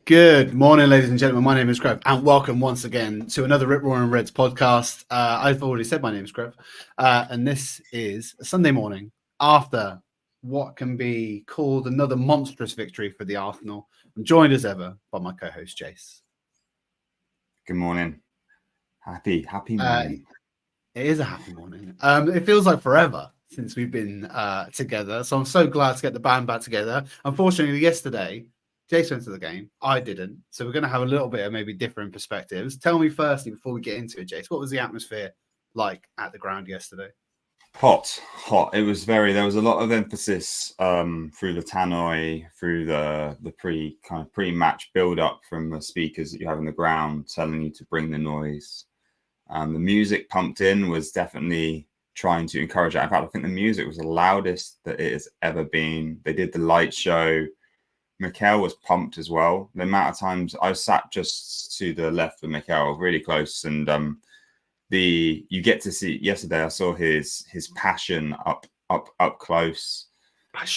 Good morning, ladies and gentlemen. My name is Greg, and welcome once again to another Rip Roaring Reds podcast. I've already said my name is Greg, and this is a Sunday morning after what can be called another monstrous victory for the Arsenal. I'm joined as ever by my co-host Jace. Good morning. Happy morning. It is a happy morning. It feels like forever since we've been together, so I'm so glad to get the band back together. Unfortunately, yesterday, Jace went to the game. I didn't. So we're going to have a little bit of maybe different perspectives. Tell me firstly, before we get into it, Jace, what was the atmosphere like at the ground yesterday? Hot. It was there was a lot of emphasis through the tannoy, through the pre-match build-up from the speakers that you have on the ground telling you to bring the noise. The music pumped in was definitely trying to encourage that. In fact, I think the music was the loudest that it has ever been. They did the light show. Mikel was pumped as well. The amount of times I sat just to the left of Mikel, really close, and you get to see. Yesterday, I saw his passion up close,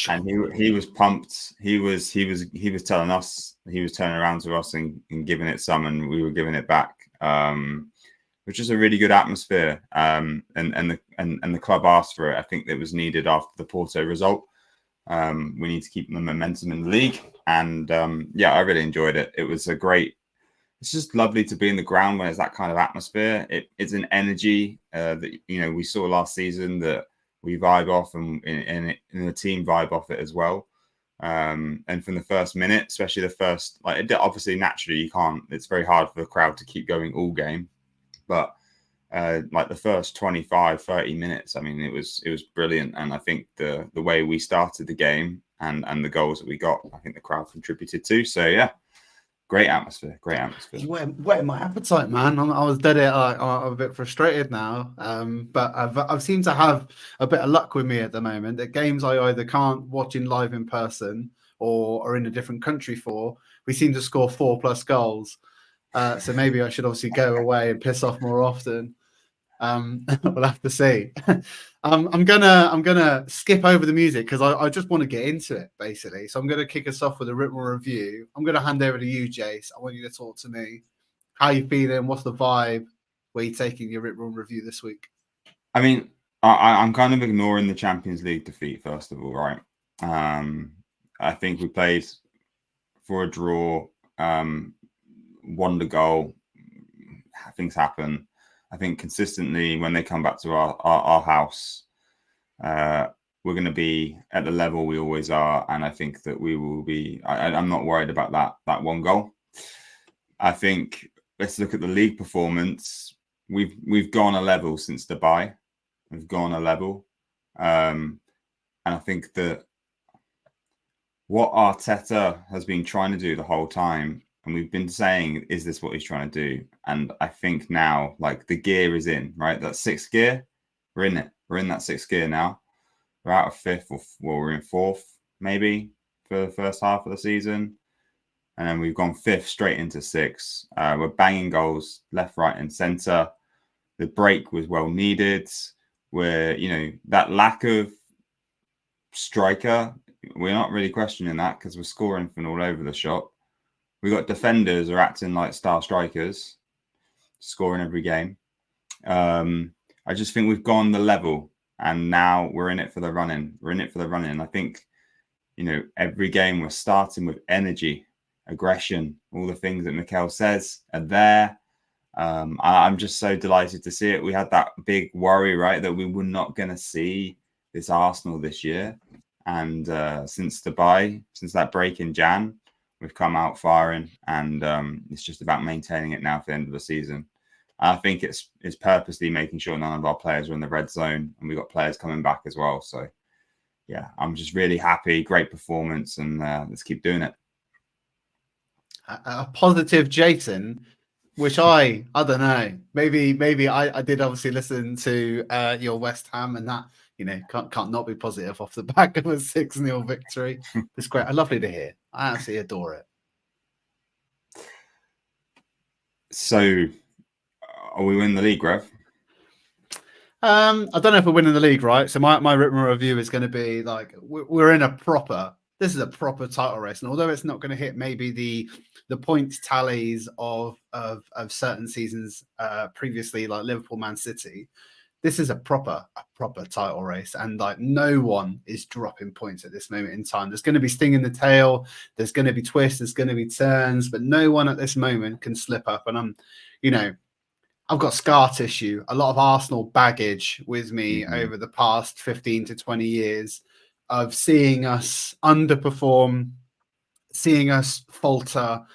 and he was pumped. He was telling us, he was turning around to us and giving it some, and we were giving it back, which is a really good atmosphere. And the club asked for it. I think it was needed after the Porto result. We need to keep the momentum in the league, and I really enjoyed it. It's just lovely to be in the ground when it's that kind of atmosphere. It's an energy that we saw last season that we vibe off, and the team vibe off it as well. And from the first minute, especially the first, obviously naturally you can't. It's very hard for the crowd to keep going all game, but the first 25, 30 minutes, I mean, it was brilliant. And I think the way we started the game and the goals that we got, I think the crowd contributed to. So yeah, great atmosphere. You whetting my appetite, man. I was dead. I'm a bit frustrated now, but I've seemed to have a bit of luck with me at the moment. At games I either can't watch in live in person or are in a different country for, we seem to score 4+ goals. So maybe I should obviously go away and piss off more often. We'll have to see. I'm gonna skip over the music because I just want to get into it basically. So I'm gonna kick us off with a written review. I'm gonna hand over to you, Jace. I want you to talk to me. How you feeling? What's the vibe? Where you taking your written review this week? I mean, I'm kind of ignoring the Champions League defeat first of all, right? I think we played for a draw, won the goal. Things happen. I think consistently when they come back to our house, we're going to be at the level we always are, and I think that we will be. I'm not worried about that one goal. I think let's look at the league performance. We've gone a level since Dubai. We've gone a level, and I think that what Arteta has been trying to do the whole time. And we've been saying, is this what he's trying to do? And I think now, the gear is in, right? That sixth gear, we're in it. We're in that sixth gear now. We're out of fifth, we're in fourth, maybe, for the first half of the season. And then we've gone fifth straight into sixth. We're banging goals left, right, and centre. The break was well needed. That lack of striker, we're not really questioning that because we're scoring from all over the shop. We got defenders are acting like star strikers, scoring every game. I just think we've gone the level, and now we're in it for the running. I think, every game we're starting with energy, aggression, all the things that Mikel says are there. I'm just so delighted to see it. We had that big worry, right, that we were not going to see this Arsenal this year. And since Dubai, since that break in Jan, we've come out firing, and it's just about maintaining it now for the end of the season. I think it's purposely making sure none of our players are in the red zone, and we've got players coming back as well. So, yeah, I'm just really happy. Great performance, and let's keep doing it. A positive Jason, which I don't know. Maybe I did obviously listen to your West Ham, and that can't not be positive off the back of a 6-0 victory. It's great. Lovely to hear. I absolutely adore it. So, are we winning the league, Rev? I don't know if we're winning the league, right? So my written review is going to be we're in a proper this is a proper title race. And although it's not going to hit maybe the points tallies of certain seasons previously, like Liverpool, Man City, this is a proper title race, and like no one is dropping points at this moment in time. There's going to be sting in the tail, there's going to be twists, there's going to be turns, but no one at this moment can slip up. And I've got scar tissue, a lot of Arsenal baggage with me over the past 15 to 20 years of seeing us underperform, seeing us falter.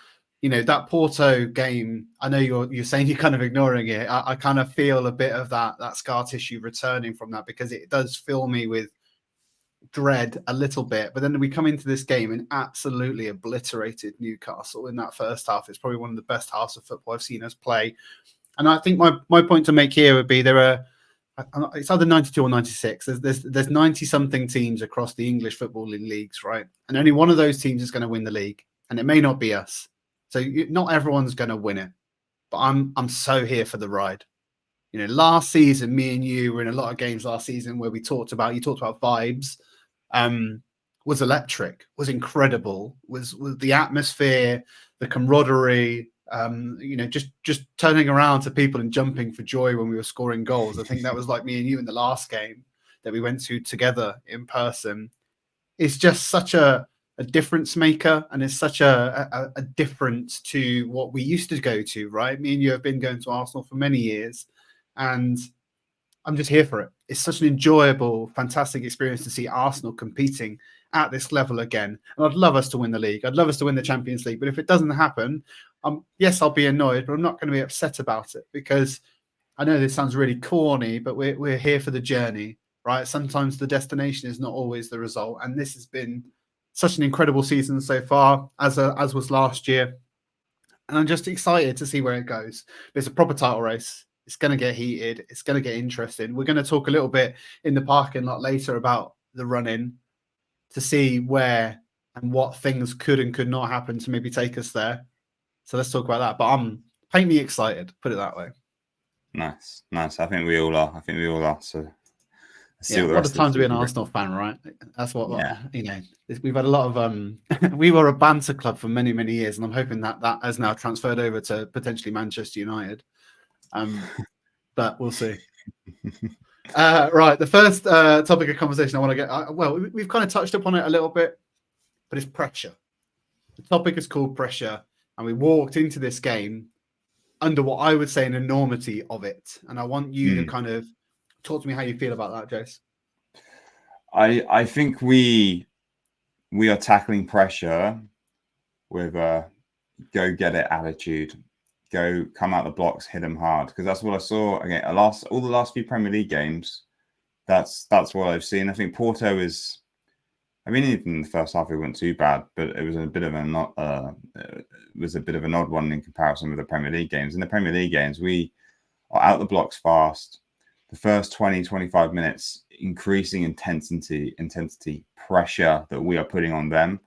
That Porto game, I know you're saying you're kind of ignoring it. I kind of feel a bit of that scar tissue returning from that, because it does fill me with dread a little bit. But then we come into this game and absolutely obliterated Newcastle in that first half. It's probably one of the best halves of football I've seen us play. And I think my point to make here would be it's either 92 or 96. There's 90 something teams across the English footballing leagues, right? And only one of those teams is going to win the league, and it may not be us. So not everyone's going to win it, but I'm so here for the ride. Last season, me and you were in a lot of games last season where you talked about vibes. Was electric, was incredible, was the atmosphere, the camaraderie. Just turning around to people and jumping for joy when we were scoring goals. I think that was like me and you in the last game that we went to together in person. It's just such a difference maker, and it's such a difference to what we used to go to, right? Me and you have been going to Arsenal for many years, and I'm just here for it. It's such an enjoyable, fantastic experience to see Arsenal competing at this level again. And I'd love us to win the league. I'd love us to win the Champions League. But if it doesn't happen, yes, I'll be annoyed, but I'm not going to be upset about it, because I know this sounds really corny, but we're here for the journey, right? Sometimes the destination is not always the result. And this has been such an incredible season so far, as was last year. And I'm just excited to see where it goes. It's a proper title race. It's going to get heated. It's going to get interesting. We're going to talk a little bit in the parking lot later about the run-in to see where and what things could and could not happen to maybe take us there. So let's talk about that. But paint me excited, put it that way. Nice. I think we all are. So yeah, what a time to be an Arsenal fan, right? That's what we've had a lot of we were a banter club for many, many years, and I'm hoping that has now transferred over to potentially Manchester United. But we'll see. Right, the first topic of conversation I want to get, we've kind of touched upon it a little bit, but it's pressure. The topic is called pressure, and we walked into this game under what I would say an enormity of it. And I want you to kind of talk to me how you feel about that, Jace. I think we are tackling pressure with a go get it attitude. Go come out the blocks, hit them hard, because that's what I saw again. All the last few Premier League games, that's what I've seen. I think Porto is. I mean, even in the first half, it wasn't too bad, but it was a bit of an odd one in comparison with the Premier League games. In the Premier League games, we are out the blocks fast. The first 20, 25 minutes, increasing intensity, pressure that we are putting on them,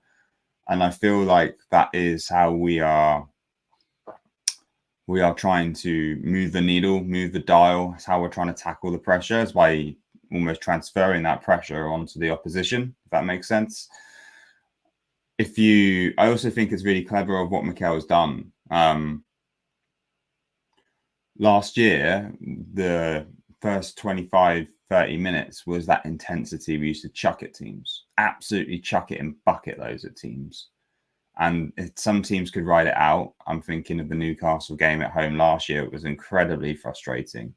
and I feel like that is how we are trying to move the needle, move the dial. It's how we're trying to tackle the pressure. It's by almost transferring that pressure onto the opposition, if that makes sense. I also think it's really clever of what Mikel has done. Last year, the first 25, 30 minutes was that intensity we used to chuck at teams. Absolutely chuck it and bucket those at teams. And some teams could ride it out. I'm thinking of the Newcastle game at home last year. It was incredibly frustrating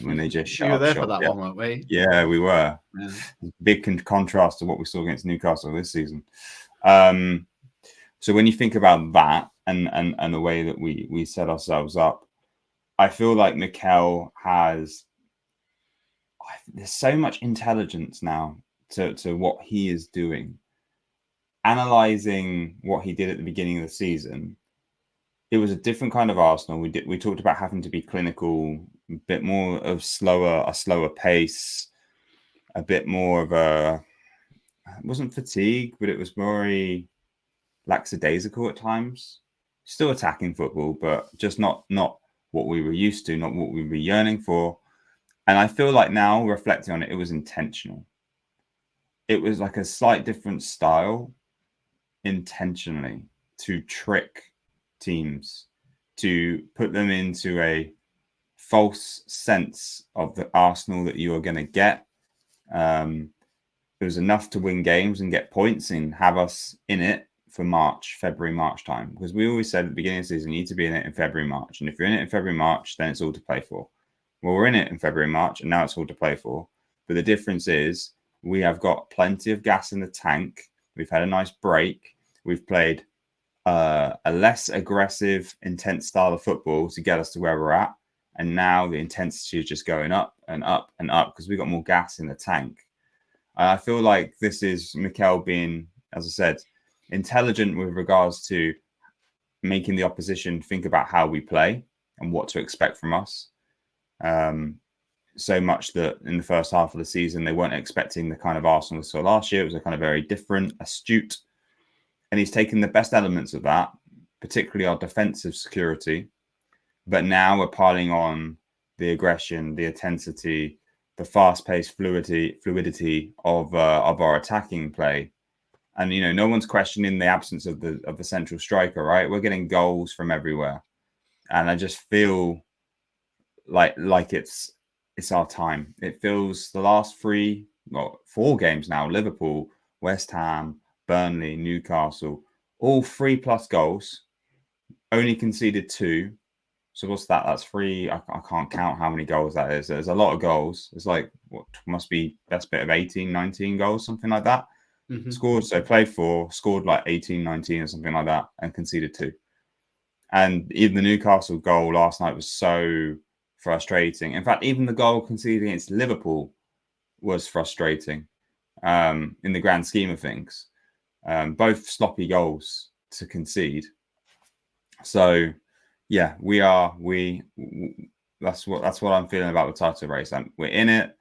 when they just shut up. We were there for that one, weren't we? Yeah, we were. Yeah. Big contrast to what we saw against Newcastle this season. So when you think about that and the way that we set ourselves up, I feel like Mikel there's so much intelligence now to what he is doing. Analyzing what he did at the beginning of the season, it was a different kind of Arsenal. We talked about having to be clinical, a bit more of a slower pace, a bit more of it wasn't fatigue, but it was very lackadaisical at times. Still attacking football, but just not what we were used to, not what we were yearning for. And I feel like now, reflecting on it, it was intentional. it was like a slight different style intentionally to trick teams, to put them into a false sense of the Arsenal that you are going to get. It was enough to win games and get points and have us in it for February, March time. Because we always said at the beginning of the season, you need to be in it in February, March. And if you're in it in February, March, then it's all to play for. Well, we're in it in February, March, and now it's all to play for. But the difference is we have got plenty of gas in the tank. We've had a nice break. We've played a less aggressive, intense style of football to get us to where we're at. And now the intensity is just going up and up and up because we've got more gas in the tank. I feel like this is Mikel being, as I said, intelligent with regards to making the opposition think about how we play and what to expect from us. So much that in the first half of the season, they weren't expecting the kind of Arsenal we saw last year. It was a kind of very different, astute. And he's taken the best elements of that, particularly our defensive security. But now we're piling on the aggression, the intensity, the fast-paced fluidity of our attacking play, and no one's questioning the absence of the central striker. Right, we're getting goals from everywhere, and I just feel like it's our time. It feels the last 4 games now: Liverpool, West Ham, Burnley, Newcastle, all 3+ goals, only conceded 2. So what's that? That's 3. I can't count how many goals that is. There's a lot of goals. It's like what must be best bit of 18, 19 goals, something like that. Mm-hmm. Played 4, scored like 18, 19 or something like that, and conceded 2. And even the Newcastle goal last night was so frustrating. In fact, even the goal conceded against Liverpool was frustrating in the grand scheme of things. Both sloppy goals to concede. So. Yeah, we are. That's what I'm feeling about the title race. We're in it.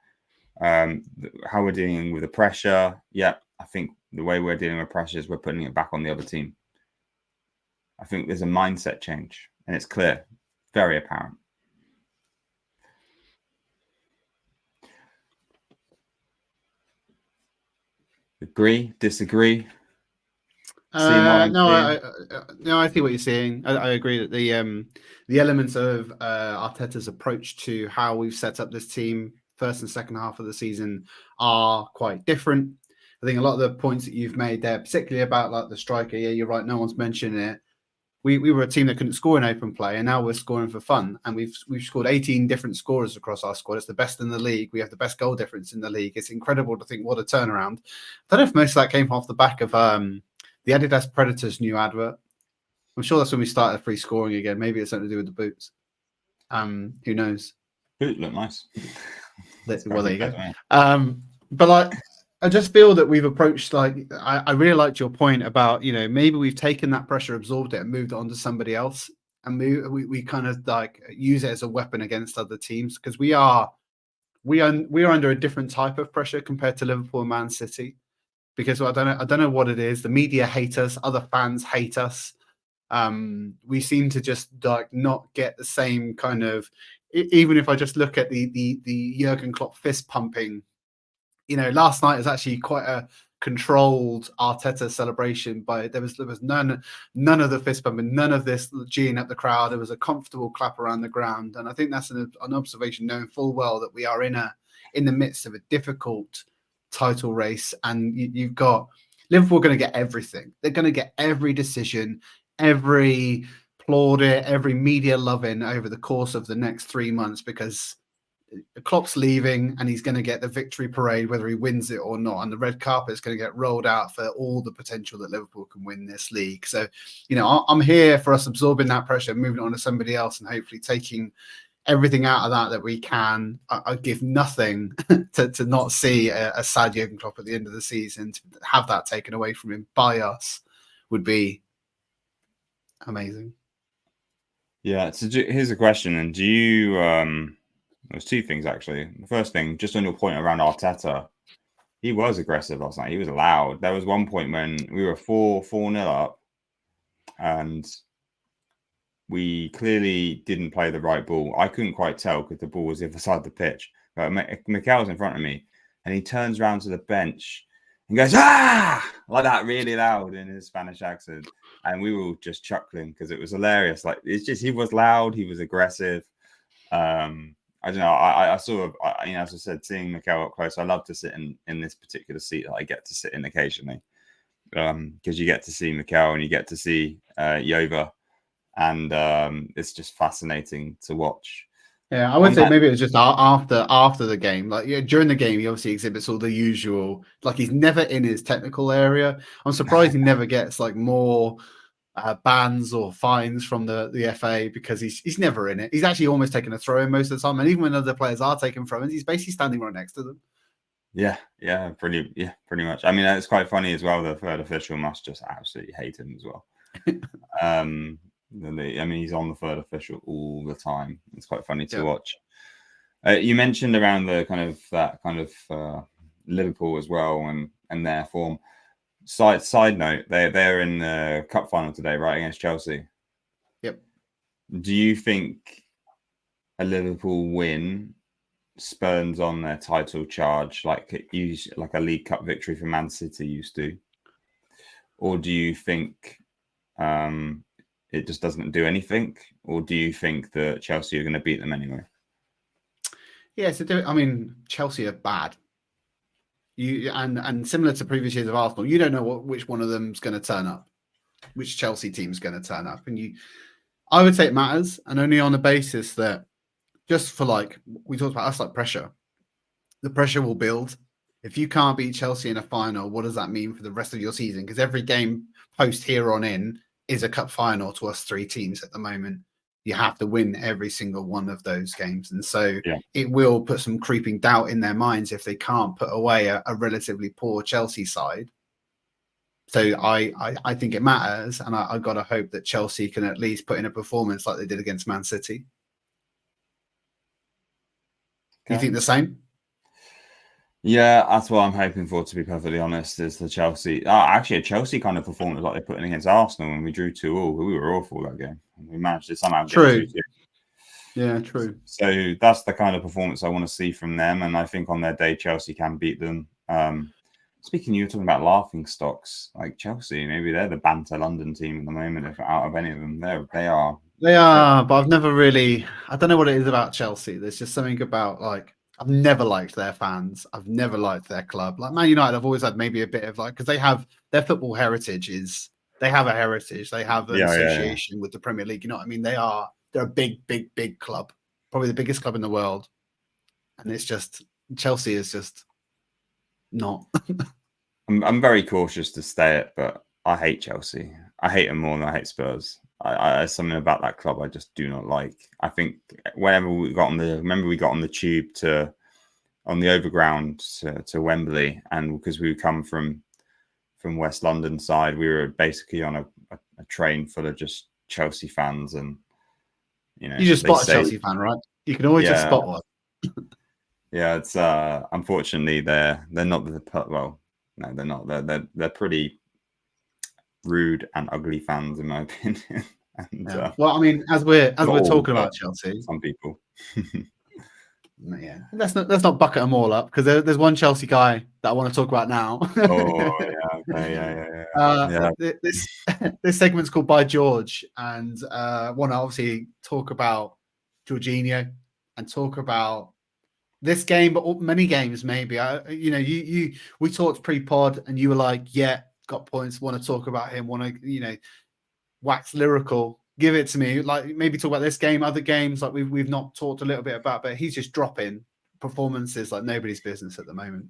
How we're dealing with the pressure. Yeah, I think the way we're dealing with pressure is we're putting it back on the other team. I think there's a mindset change, and it's clear, very apparent. Agree? Disagree? No, I see what you're saying. I agree that the elements of Arteta's approach to how we've set up this team first and second half of the season are quite different. I think a lot of the points that you've made there, particularly about like the striker, yeah, you're right. No one's mentioning it. We were a team that couldn't score in open play, and now we're scoring for fun. And we've scored 18 different scorers across our squad. It's the best in the league. We have the best goal difference in the league. It's incredible to think what a turnaround. I don't know if most of that came off the back of the Adidas Predators new advert. I'm sure that's when we started free scoring again. Maybe it's something to do with the boots. Who knows? Boot look nice. Well, there you go. But like, I just feel that we've approached like I really liked your point about maybe we've taken that pressure, absorbed it, and moved it on to somebody else, and we kind of like use it as a weapon against other teams because we are under a different type of pressure compared to Liverpool and Man City. Because I don't know what it is. The media hate us. Other fans hate us. We seem to just like not get the same kind of. Even if I just look at the Jurgen Klopp fist pumping, last night was actually quite a controlled Arteta celebration. But there was none of the fist pumping, none of this geeing up the crowd. It was a comfortable clap around the ground, and I think that's an observation, knowing full well that we are in the midst of a difficult title race, and you've got Liverpool going to get everything. They're going to get every decision, every plaudit, every media loving over the course of the next 3 months because Klopp's leaving and he's going to get the victory parade whether he wins it or not, and the red carpet is going to get rolled out for all the potential that Liverpool can win this league. So I'm here for us absorbing that pressure, moving on to somebody else, and hopefully taking everything out of that we can. I'd give nothing to not see a sad Jurgen Klopp at the end of the season. To have that taken away from him by us would be amazing. Yeah. So here's a question. And do you? There's 2 things actually. The first thing, just on your point around Arteta, he was aggressive last night. He was loud. There was one point when we were 4-0 up, and we clearly didn't play the right ball. I couldn't quite tell because the ball was the other side of the pitch. But Mikel was in front of me, and he turns around to the bench, and goes, "Ah!" like that, really loud in his Spanish accent. And we were all just chuckling because it was hilarious. Like, it's just, he was loud, he was aggressive. I don't know. I sort of, as I said, seeing Mikel up close, I love to sit in this particular seat that I get to sit in occasionally, because you get to see Mikel and you get to see Yova, and it's just fascinating to watch. Yeah, I would say maybe it was just after the game. Like, yeah, during the game, he obviously exhibits all the usual. Like, he's never in his technical area. I'm surprised he never gets like more bans or fines from the FA, because he's never in it. He's actually almost taking a throw in most of the time, and even when other players are taking throw-ins, he's basically standing right next to them. Yeah, pretty much. I mean, it's quite funny as well. The third official must just absolutely hate him as well. I mean, he's on the third official all the time. It's quite funny to watch. You mentioned around the kind of Liverpool as well, and their form. Side note, they're in the cup final today, right, against Chelsea. Yep. Do you think a Liverpool win spurns on their title charge like a League Cup victory for Man City used to, or do you think it just doesn't do anything, or do you think that Chelsea are going to beat them anyway? Yeah, I mean, Chelsea are bad. And similar to previous years of Arsenal, you don't know which one of them's going to turn up, which Chelsea team's going to turn up, and I would say it matters, and only on the basis that, just for like we talked about, us like pressure, the pressure will build. If you can't beat Chelsea in a final, what does that mean for the rest of your season? Because every game post here on in is a cup final to us three teams at the moment. You have to win every single one of those games. And so it will put some creeping doubt in their minds if they can't put away a relatively poor Chelsea side. So I think it matters. And I got to hope that Chelsea can at least put in a performance like they did against Man City. Okay. You think the same? Yeah, that's what I'm hoping for, to be perfectly honest, is the Chelsea. Actually, a Chelsea kind of performance like they put in against Arsenal when we drew 2-2. We were awful that game. We managed to somehow get 2-2. Yeah, true. So that's the kind of performance I want to see from them. And I think on their day, Chelsea can beat them. Speaking, you were talking about laughing stocks, like Chelsea. Maybe they're the banter London team at the moment. If out of any of them, they are. They are, but I've never really. I don't know what it is about Chelsea. There's just something about, like, I've never liked their fans. I've never liked their club. Like Man United, I've always had maybe a bit of like, because they have their football heritage they have a heritage. They have an association with the Premier League. You know what I mean? They're a big club, probably the biggest club in the world. And it's just, Chelsea is just not. I'm very cautious to stay it, but I hate Chelsea. I hate them more than I hate Spurs. There's something about that club I just do not like. I think whenever we got on the tube on the overground to Wembley, and because we come from West London side, we were basically on a train full of just Chelsea fans, and you just spot a Chelsea fan, right? You can always just spot one. Yeah, it's unfortunately they're not no, they're not. They're pretty rude and ugly fans, in my opinion. And, well, I mean, as we're talking about Chelsea, some people. Yeah, let's not bucket them all up, because there's one Chelsea guy that I want to talk about now. This segment's called By George, and want to obviously talk about Jorginho and talk about this game, but many games maybe. We talked pre-pod, and you were like, "Yeah, got points. Want to talk about him? Want to wax lyrical? Give it to me." Like, maybe talk about this game, other games like we've not talked a little bit about, but he's just dropping performances like nobody's business at the moment.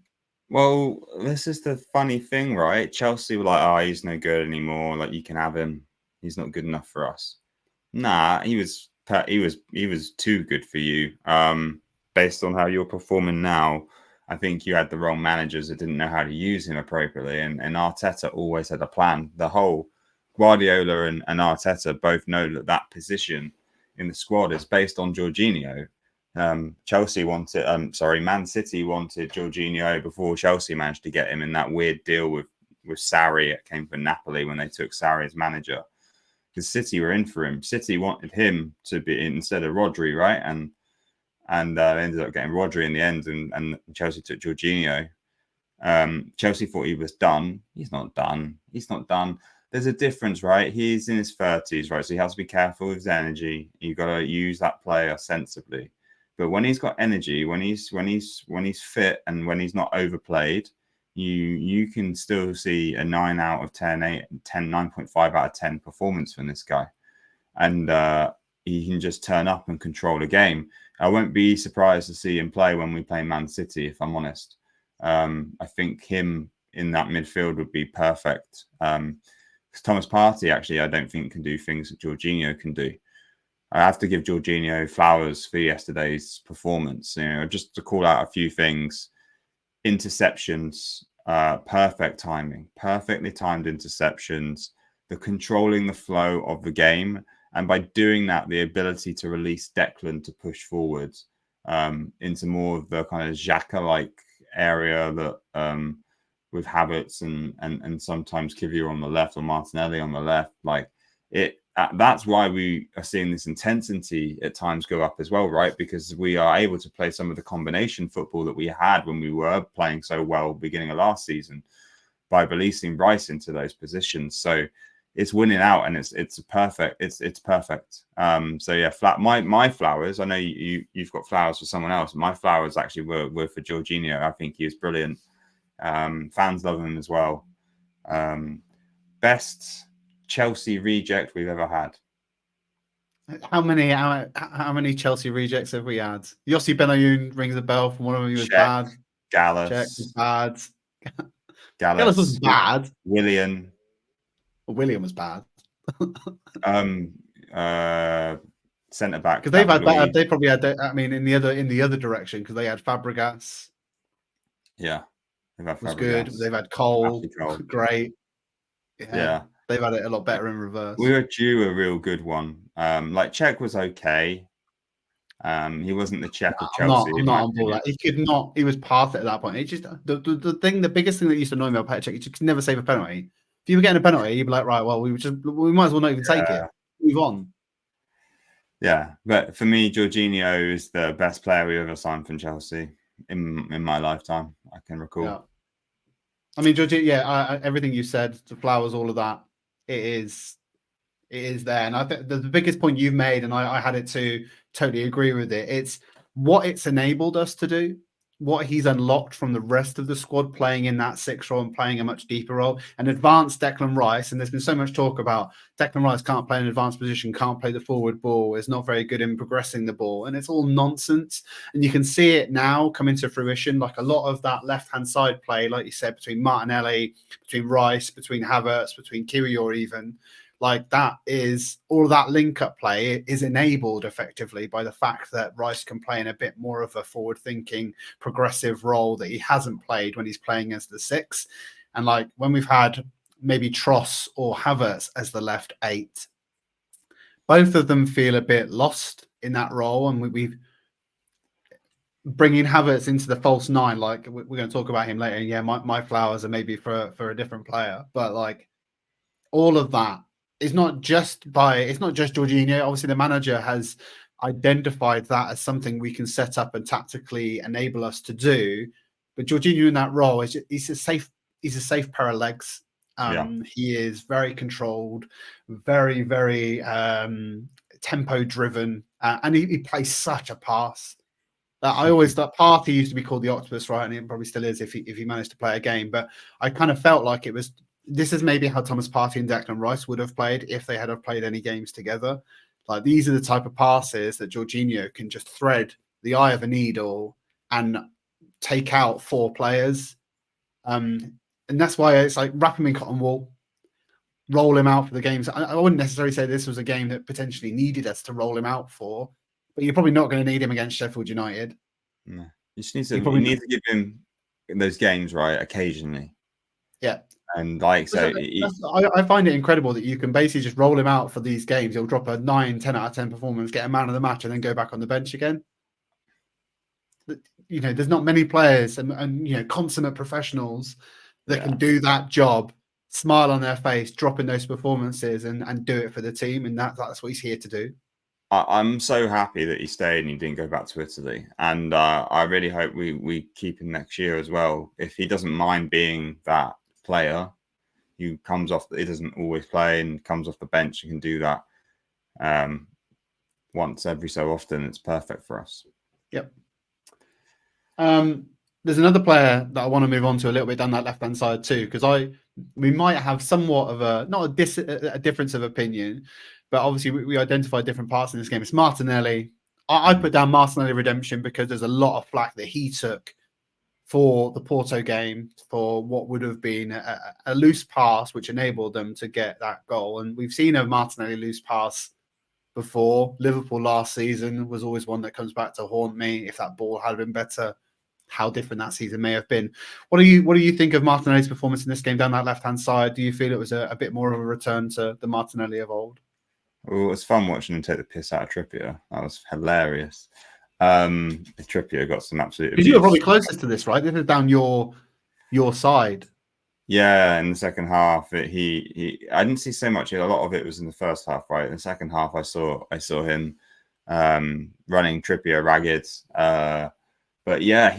Well, this is the funny thing, right? Chelsea were like, "Oh, he's no good anymore. Like, you can have him. He's not good enough for us." Nah, he was too good for you. Based on how you're performing now, I think you had the wrong managers that didn't know how to use him appropriately, and Arteta always had a plan. The whole Guardiola and Arteta both know that position in the squad is based on Jorginho. Man City wanted Jorginho before Chelsea managed to get him in that weird deal with Sarri. It came from Napoli when they took Sarri as manager, because City were in for him. City wanted him to be instead of Rodri, right? And they ended up getting Rodri in the end, and Chelsea took Jorginho. Chelsea thought he was done. He's not done. He's not done. There's a difference, right? He's in his 30s, right? So he has to be careful with his energy. You got to use that player sensibly. But when he's got energy, when he's fit, and when he's not overplayed, you can still see a 9 out of 10, 9.5 out of 10 performance from this guy, and he can just turn up and control the game. I won't be surprised to see him play when we play Man City, if I'm honest. I think him in that midfield would be perfect. Because Thomas Partey, actually, I don't think can do things that Jorginho can do. I have to give Jorginho flowers for yesterday's performance. Just to call out a few things: interceptions, perfect timing, perfectly timed interceptions, the controlling the flow of the game, and by doing that, the ability to release Declan to push forwards into more of the kind of Xhaka-like area that with Havertz and sometimes Kiwior on the left or Martinelli on the left, like it. That's why we are seeing this intensity at times go up as well, right? Because we are able to play some of the combination football that we had when we were playing so well beginning of last season by releasing Rice into those positions. So it's winning out, and it's perfect. It's perfect. So yeah, my flowers. I know you've got flowers for someone else. My flowers actually were for Jorginho. I think he is brilliant. Fans love him as well. Best Chelsea reject we've ever had. How many Chelsea rejects have we had? Yossi Benayoun rings a bell from one of them. He was bad. Gallus. Check was bad. Gallus was bad. Willian was bad. Centre back, because they've had better. They probably had. I mean, in the other direction, because they had Fabregas. Yeah, they've had was good. They've had Cole. Great. Yeah. They've had it a lot better in reverse. We were due a real good one. Like Czech was okay. He wasn't the Czech of Chelsea. I'm not on board. He could not. He was past it at that point. It just the biggest thing that used to annoy me about Czech, you could never save a penalty. If you were getting a penalty, you'd be like, right, well, we might as well not even take it. Move on. Yeah, but for me, Jorginho is the best player we ever signed from Chelsea in my lifetime. I can recall. Yeah. I mean, Jorginho. Everything you said, the flowers, all of that. It is there, and I think the biggest point you've made, and I had it to totally agree with it. It's what it's enabled us to do, what he's unlocked from the rest of the squad playing in that 6 role and playing a much deeper role. An advanced Declan Rice, and there's been so much talk about Declan Rice can't play an advanced position, can't play the forward ball, is not very good in progressing the ball, and it's all nonsense. And you can see it now come into fruition, like a lot of that left-hand side play, like you said, between Martinelli, between Rice, between Havertz, between Kiwior even. Like that is all that link-up play is enabled effectively by the fact that Rice can play in a bit more of a forward-thinking, progressive role that he hasn't played when he's playing as the 6. And like when we've had maybe Tross or Havertz as the left 8, both of them feel a bit lost in that role. And we've bringing Havertz into the false 9. Like we're going to talk about him later. Yeah, my flowers are maybe for a different player, but like all of that. It's not just Jorginho. Obviously, the manager has identified that as something we can set up and tactically enable us to do. But Jorginho in that role he's a safe pair of legs. He is very controlled, very, very tempo driven, and he plays such a pass. I always thought Partey used to be called the octopus, right? And it probably still is if he managed to play a game. But I kind of felt like it was. This is maybe how Thomas Partey and Declan Rice would have played if they had played any games together. Like these are the type of passes that Jorginho can just thread the eye of a needle and take out 4 players. And that's why it's like wrap him in cotton wool, roll him out for the games. I wouldn't necessarily say this was a game that potentially needed us to roll him out for, but you're probably not going to need him against Sheffield United. No. You just need you need to give him those games, right, occasionally. Yeah. And like so, I find it incredible that you can basically just roll him out for these games. He'll drop a 9, 10 out of 10 performance, get a man of the match, and then go back on the bench again. You know, there's not many players and you know, consummate professionals that can do that job, smile on their face, drop in those performances, and do it for the team. And that's what he's here to do. I'm so happy that he stayed and he didn't go back to Italy. And I really hope we keep him next year as well. If he doesn't mind being that player who comes off, he doesn't always play and comes off the bench and can do that once every so often, it's perfect for us. Yep. There's another player that I want to move on to a little bit down that left-hand side too, because we might have somewhat of a difference of opinion, but obviously we identify different parts in this game. It's Martinelli. I put down Martinelli redemption because there's a lot of flack that he took for the Porto game for what would have been a loose pass, which enabled them to get that goal. And we've seen a Martinelli loose pass before. Liverpool last season was always one that comes back to haunt me. If that ball had been better, how different that season may have been. What do you think of Martinelli's performance in this game down that left-hand side? Do you feel it was a bit more of a return to the Martinelli of old? Well, it was fun watching him take the piss out of Trippier. That was hilarious. Trippier got some absolute abuse. You were probably closest to this, right? This is down your side. Yeah, in the second half, I didn't see so much. A lot of it was in the first half, right? In the second half, I saw him running Trippier ragged. But yeah,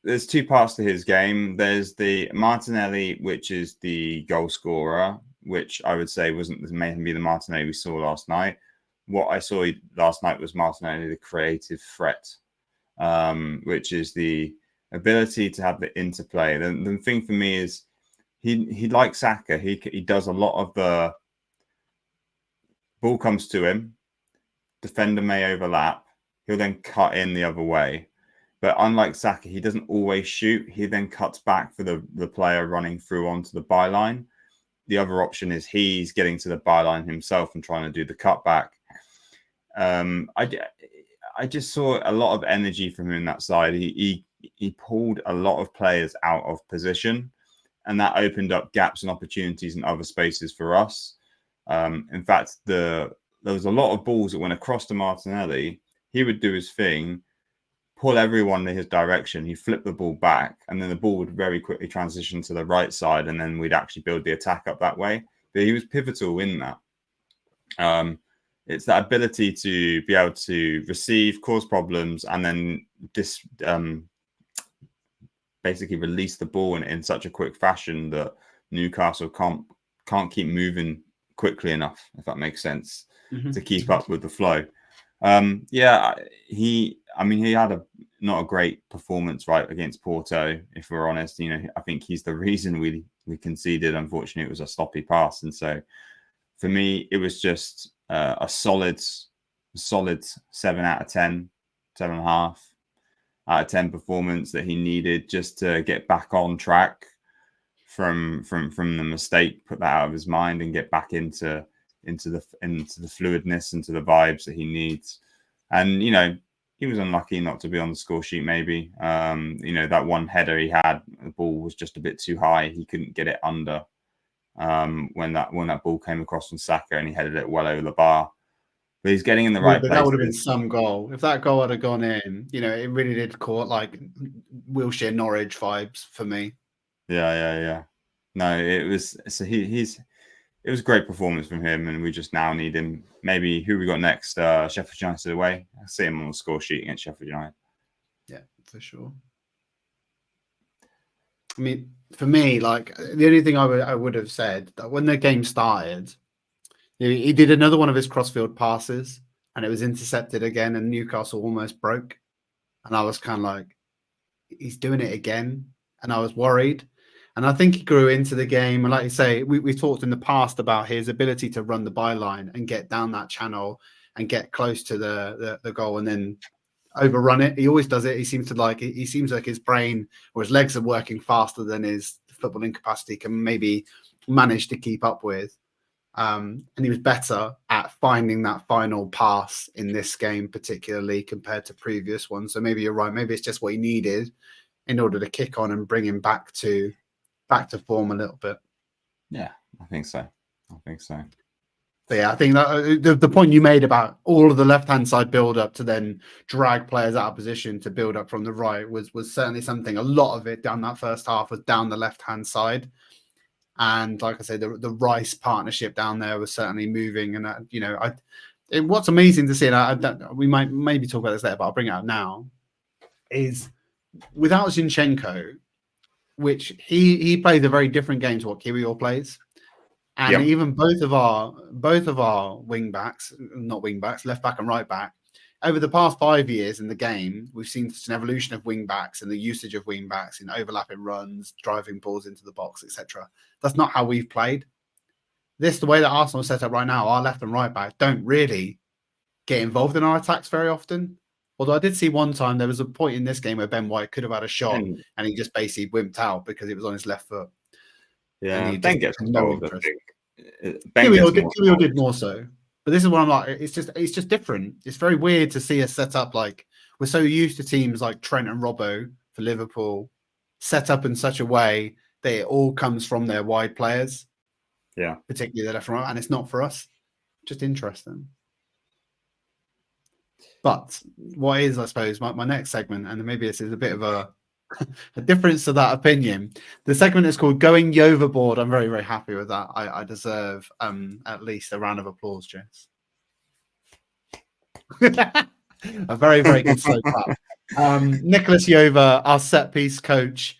there's two parts to his game. There's the Martinelli, which is the goal scorer, which I would say wasn't maybe the Martinelli we saw last night. What I saw last night was Martinelli, the creative threat, which is the ability to have the interplay. The thing for me is he like Saka, he does a lot of the ball comes to him, defender may overlap, he'll then cut in the other way. But unlike Saka, he doesn't always shoot. He then cuts back for the player running through onto the byline. The other option is he's getting to the byline himself and trying to do the cutback. I just saw a lot of energy from him in that side. He pulled a lot of players out of position, and that opened up gaps and opportunities in other spaces for us. In fact, there was a lot of balls that went across to Martinelli. He would do his thing, pull everyone in his direction. He'd flip the ball back, and then the ball would very quickly transition to the right side, and then we'd actually build the attack up that way. But he was pivotal in that. It's that ability to be able to receive, cause problems, and then basically release the ball in such a quick fashion that Newcastle can't keep moving quickly enough, if that makes sense, to keep up with the flow. He had not a great performance right against Porto, if we're honest. I think he's the reason we conceded. Unfortunately, it was a sloppy pass, and so for me, it was just a solid 7 out of 10, 7.5 out of 10 performance that he needed just to get back on track from the mistake, put that out of his mind, and get back into the fluidness, into the vibes that he needs. And he was unlucky not to be on the score sheet. Maybe that one header he had, the ball was just a bit too high. He couldn't get it under when that ball came across from Saka, and he headed it well over the bar. But he's getting in the right place. That would have been some goal. If that goal had gone in, it really did caught like Wilshere Norwich vibes for me. Yeah. No, it was. So it was a great performance from him, and we just now need him. Maybe who we got next? Sheffield United away. I see him on the score sheet against Sheffield United. Yeah, for sure. I mean, for me, like the only thing I would have said that when the game started, he did another one of his crossfield passes, and it was intercepted again, and Newcastle almost broke. And I was kind of like, he's doing it again, and I was worried. And I think he grew into the game. And like you say, we talked in the past about his ability to run the byline and get down that channel and get close to the goal and then overrun it. He always does it. He seems like his brain or his legs are working faster than his footballing capacity can maybe manage to keep up with. And he was better at finding that final pass in this game, particularly compared to previous ones. So maybe you're right. Maybe it's just what he needed in order to kick on and bring him back to form a little bit. Yeah, I think so. But yeah, I think that the point you made about all of the left-hand side build-up to then drag players out of position to build up from the right was certainly something. A lot of it down that first half was down the left-hand side. And like I say, the Rice partnership down there was certainly moving. And, what's amazing to see, and we might maybe talk about this later, but I'll bring it up now, is without Zinchenko, which he plays a very different game to what Kiwior plays. And even both of our wing backs, not wing backs, left back and right back, over the past 5 years in the game, we've seen such an evolution of wing backs and the usage of wing backs in overlapping runs, driving balls into the box, etc. That's not how we've played. The way that Arsenal is set up right now, our left and right back don't really get involved in our attacks very often. Although I did see one time there was a point in this game where Ben White could have had a shot and he just basically wimped out because it was on his left foot. Yeah, Ben gets involved, I think. Kiwior did more so. But this is what I'm like. It's just different. It's very weird to see us set up like we're so used to teams like Trent and Robbo for Liverpool set up in such a way that it all comes from their wide players. Yeah, particularly the left and right, and it's not for us. Just interesting. But what is, I suppose, my next segment, and maybe this is a bit of a difference to that opinion. The segment is called Going Overboard. I'm very, very happy with that. I deserve at least a round of applause, Jess. A very, very good slow clap. Nicholas Yova, our set piece coach,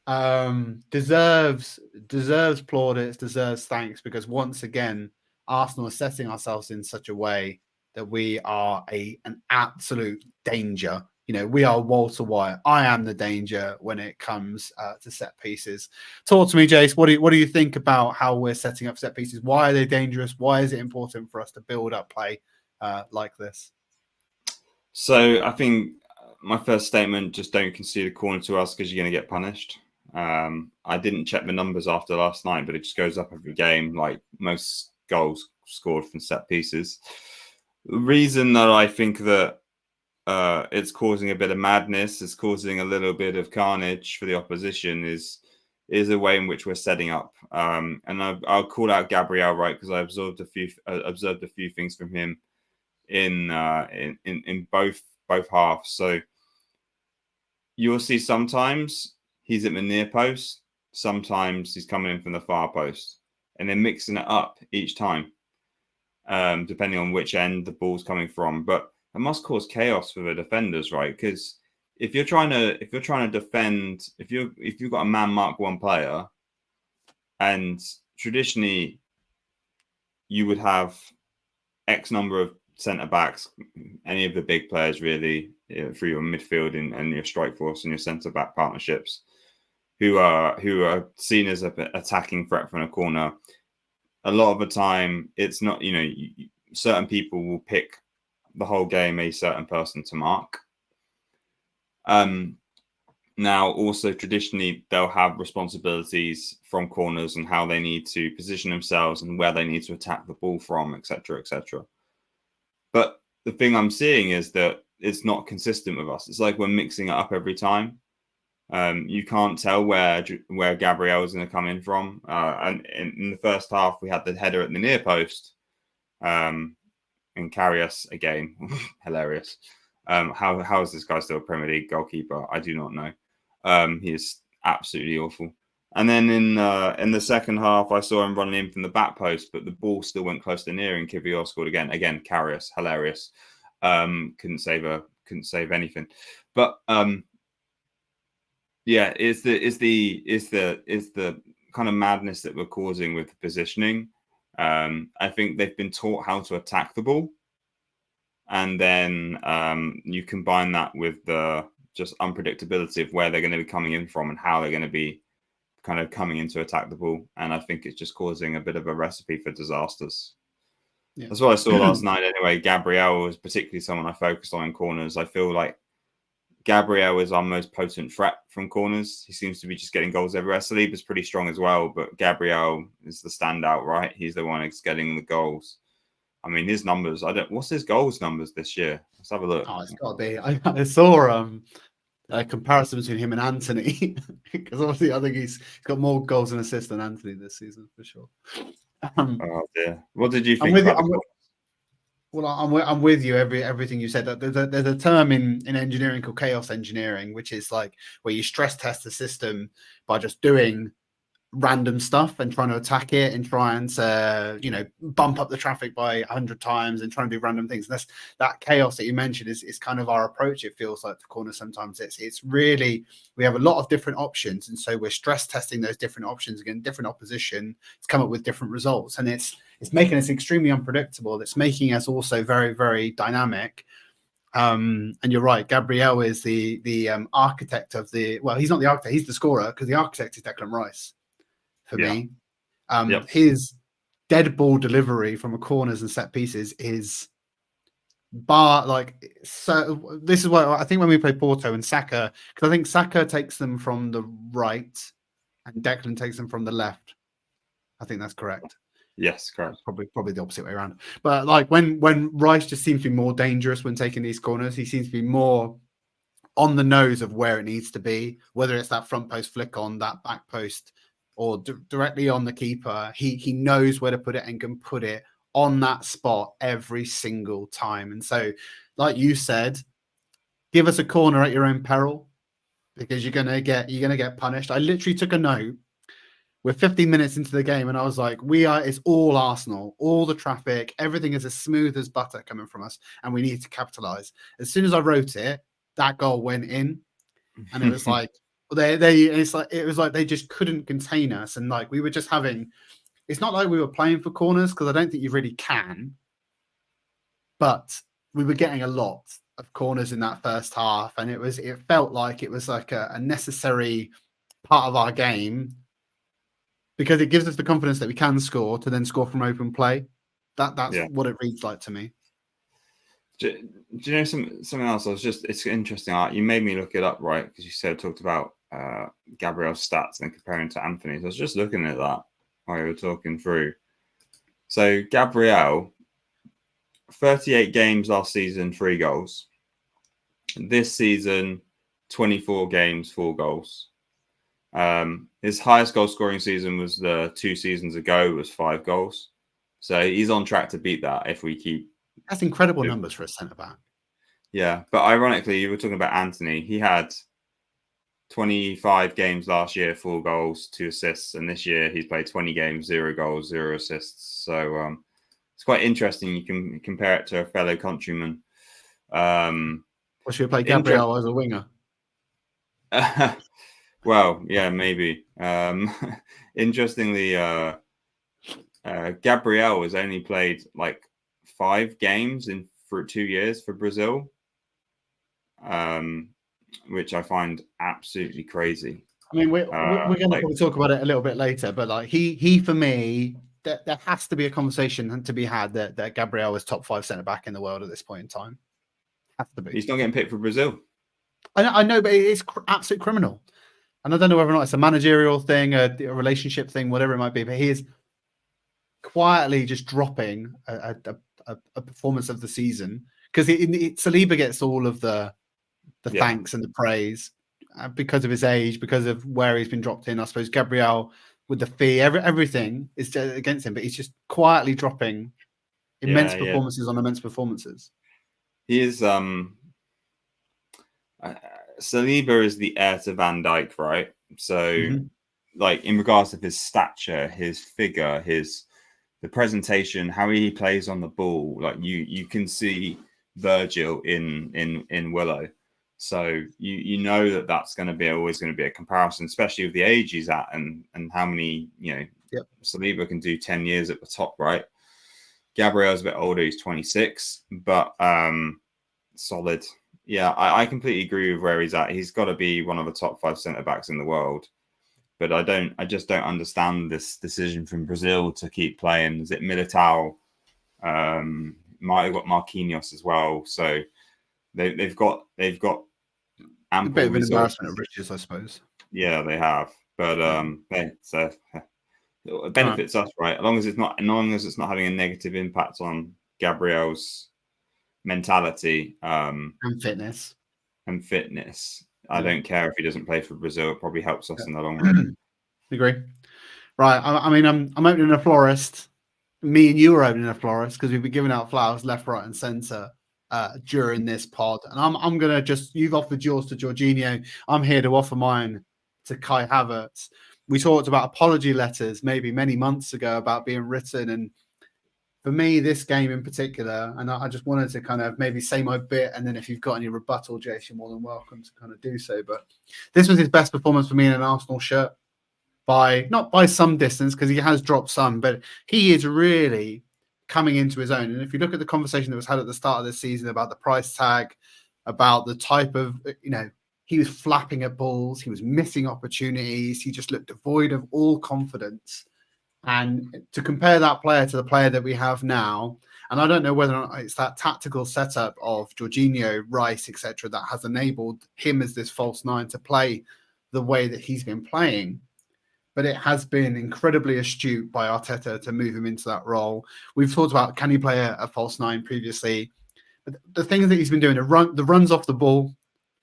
deserves plaudits, deserves thanks, because once again, Arsenal is setting ourselves in such a way that we are an absolute danger. You know, we are Walter White. I am the danger when it comes to set pieces. Talk to me, Jace. What do you think about how we're setting up set pieces? Why are they dangerous? Why is it important for us to build up play like this? So I think my first statement, just don't concede a corner to us because you're going to get punished. I didn't check the numbers after last night, but it just goes up every game, like most goals scored from set pieces. The reason that I think that it's causing a bit of madness, it's causing a little bit of carnage for the opposition is a way in which we're setting up. And I'll call out Gabriel, right, because I observed a few things from him in both halves. So you'll see sometimes he's at the near post, sometimes he's coming in from the far post, and they're mixing it up each time, depending on which end the ball's coming from. But it must cause chaos for the defenders, right? Because if you're trying to defend, if you've got a man mark one player, and traditionally you would have X number of centre backs, any of the big players really, through your midfield and your strike force and your centre back partnerships, who are seen as an attacking threat from a corner. A lot of the time, it's not, certain people will pick the whole game a certain person to mark. Now, also traditionally, they'll have responsibilities from corners and how they need to position themselves and where they need to attack the ball from, etc., etc. But the thing I'm seeing is that it's not consistent with us. It's like we're mixing it up every time. You can't tell where Gabriel is going to come in from. And in the first half, we had the header at the near post, and Karius again, hilarious. How is this guy still a Premier League goalkeeper? I do not know. He is absolutely awful. And then in the second half, I saw him running in from the back post, but the ball still went close to near, and Kiwior scored again. Again, Karius, hilarious. Couldn't save anything. But yeah, it's the kind of madness that we're causing with the positioning. I think they've been taught how to attack the ball, and then you combine that with the just unpredictability of where they're going to be coming in from and how they're going to be kind of coming in to attack the ball. And I think it's just causing a bit of a recipe for disasters. Yeah. That's what I saw last night anyway. Gabriel was particularly someone I focused on in corners. I feel like Gabriel is our most potent threat from corners. He seems to be just getting goals everywhere. Saliba's pretty strong as well, but Gabriel is the standout, right? He's the one who's getting the goals. I mean, his numbers, what's his goals numbers this year? Let's have a look. Oh, it's got to be. I saw a comparison between him and Anthony, because obviously I think he's got more goals and assists than Anthony this season for sure. Oh dear. What did you think? I'm with you. Everything you said. There's a term in engineering called chaos engineering, which is like where you stress test the system by just doing random stuff and trying to attack it and try and bump up the traffic by 100 times and trying to do random things. And that chaos that you mentioned is kind of our approach. It feels like the corner sometimes. It's really, we have a lot of different options, and so we're stress testing those different options against different opposition to come up with different results, and it's making us extremely unpredictable. It's making us also very, very dynamic. And you're right, Gabriel is the architect of he's not the architect, he's the scorer, because the architect is Declan Rice for me. His dead ball delivery from corners and set pieces is so. This is what I think when we play Porto and Saka, because I think Saka takes them from the right and Declan takes them from the left. I think that's correct. Yes, correct. Probably the opposite way around. But like when Rice just seems to be more dangerous when taking these corners, he seems to be more on the nose of where it needs to be, whether it's that front post flick on, that back post, or directly on the keeper. He knows where to put it and can put it on that spot every single time. And so, like you said, give us a corner at your own peril, because you're gonna get punished. I literally took a note. We're 15 minutes into the game, and I was like, it's all Arsenal, all the traffic, everything is as smooth as butter coming from us, and we need to capitalize. As soon as I wrote it, that goal went in, and it was like, it was like they just couldn't contain us, and like we were just having. It's not like we were playing for corners, because I don't think you really can, but we were getting a lot of corners in that first half, and it felt like it was like a necessary part of our game, because it gives us the confidence that we can score to then score from open play. That's what it reads like to me. Do you know something else? It's interesting. You made me look it up, right? Because you talked about Gabriel's stats and comparing to Anthony's. I was just looking at that while you were talking through. So Gabriel, 38 games last season, 3 goals. This season, 24 games, 4 goals. His highest goal scoring season was 2 seasons ago, was 5 goals. So he's on track to beat that if we keep. That's incredible numbers for a centre back. Yeah, but ironically, you were talking about Anthony. He had 25 games last year, 4 goals, 2 assists, and this year he's played 20 games, 0 goals, 0 assists. So it's quite interesting. You can compare it to a fellow countryman. Or should we play Gabriel as a winger? Well, yeah, maybe. Interestingly, Gabriel has only played like 5 games for 2 years for Brazil, which I find absolutely crazy. I mean, we're going to probably talk about it a little bit later, but like he for me, there has to be a conversation to be had that Gabriel is top 5 centre back in the world at this point in time. Has to be. He's not getting picked for Brazil. I know, but it's absolute criminal. And I don't know whether or not it's a managerial thing, a relationship thing, whatever it might be, but he is quietly just dropping a performance of the season, because Saliba gets all of the thanks and the praise because of his age, because of where he's been dropped in. I suppose Gabriel, with the fee, everything is against him, but he's just quietly dropping immense performances on immense performances. He is Saliba is the heir to Van Dijk, right? So, like in regards to his stature, his figure, the presentation, how he plays on the ball, like you can see Virgil in Willow. So you know that's going to be always going to be a comparison, especially with the age he's at and how many Saliba can do 10 years at the top, right? Gabriel's a bit older; he's 26, but solid. Yeah, I completely agree with where he's at. He's got to be one of the top 5 centre backs in the world. But I just don't understand this decision from Brazil to keep playing. Is it Militao? Might have got Marquinhos as well. So they've got ample a bit of an resources. embarrassment of riches, I suppose. Yeah, they have. But it benefits us, right? As long as it's not having a negative impact on Gabriel's mentality and fitness. I don't care if he doesn't play for Brazil. It probably helps us in the long run. Agree. Right. I mean, I'm opening a florist. Me and you are opening a florist because we've been giving out flowers left, right, and centre during this pod. And I'm gonna you've offered yours to Jorginho. I'm here to offer mine to Kai Havertz. we talked about apology letters maybe many months ago about being written. And for me, this game in particular, and I just wanted to kind of maybe say my bit, and then if you've got any rebuttal, Jace, you're more than welcome to kind of do so. But this was his best performance for me in an Arsenal shirt, not by some distance, because he has dropped some, but he is really coming into his own. And if you look at the conversation that was had at the start of the season about the price tag, about the type of, he was flapping at balls, he was missing opportunities, he just looked devoid of all confidence. And to compare that player to the player that we have now, and I don't know whether or not it's that tactical setup of Jorginho, Rice, etc., that has enabled him as this false nine to play the way that he's been playing. But it has been incredibly astute by Arteta to move him into that role. We've talked about, can he play a false nine previously? But the things that he's been doing, the runs off the ball,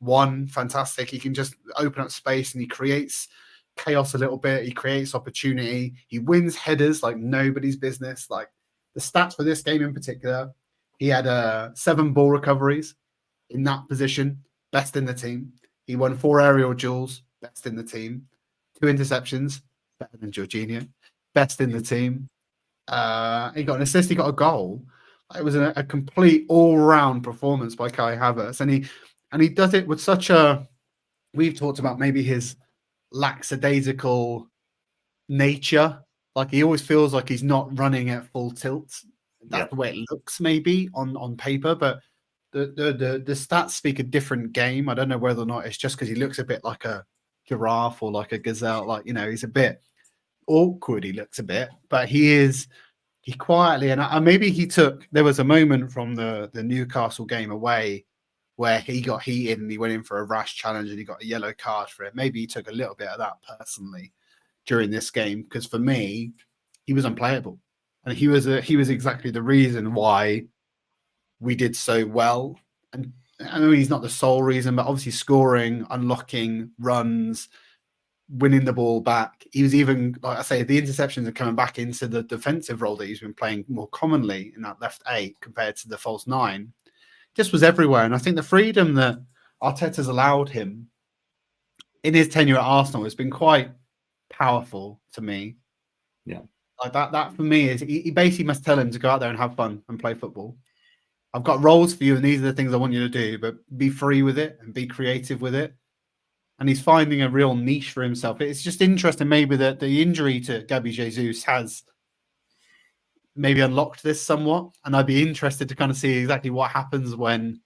fantastic. He can just open up space and he creates chaos a little bit. He creates opportunity. He wins headers like nobody's business. Like the stats for this game in particular, he had 7 ball recoveries in that position, best in the team. He won 4 aerial duels, best in the team. 2 interceptions, better than Jorginho, best in the team. He got an assist, he got a goal. It was a complete all-round performance by Kai Havertz, and he does it with such a. We've talked about maybe his lackadaisical nature. Like he always feels like he's not running at full tilt. That's the way it looks, maybe on paper, but the stats speak a different game. I don't know whether or not it's just because he looks a bit like a giraffe or like a gazelle, like he's a bit awkward, he looks a bit, but he quietly, and maybe there was a moment from the Newcastle game away where he got heated and he went in for a rash challenge and he got a yellow card for it. Maybe he took a little bit of that personally during this game, because for me he was unplayable, and he was exactly the reason why we did so well. And I mean, he's not the sole reason, but obviously scoring, unlocking runs, winning the ball back. He was even, like I say, the interceptions are coming back into the defensive role that he's been playing more commonly in that left 8 compared to the false 9. Just was everywhere. And I think the freedom that Arteta's allowed him in his tenure at Arsenal has been quite powerful to me. Yeah. Like that for me is, he basically must tell him to go out there and have fun and play football. I've got roles for you, and these are the things I want you to do, but be free with it and be creative with it. And he's finding a real niche for himself. It's just interesting, maybe, that the injury to Gabi Jesus has maybe unlocked this somewhat. And I'd be interested to kind of see exactly what happens when,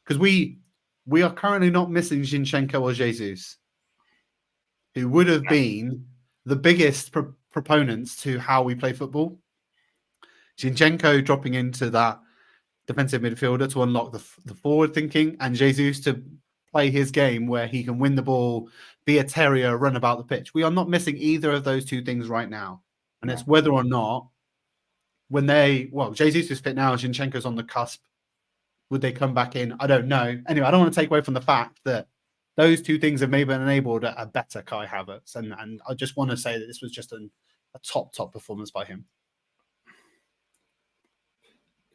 because we are currently not missing Zinchenko or Jesus, who would have been the biggest proponents to how we play football. Zinchenko dropping into that defensive midfielder to unlock the forward thinking, and Jesus to play his game where he can win the ball, be a terrier, run about the pitch. We are not missing either of those 2 things right now. And it's whether or not Jesus is fit now, Zinchenko's on the cusp. Would they come back in? I don't know. Anyway, I don't want to take away from the fact that those 2 things have maybe enabled a better Kai Havertz. And I just want to say that this was just a top performance by him.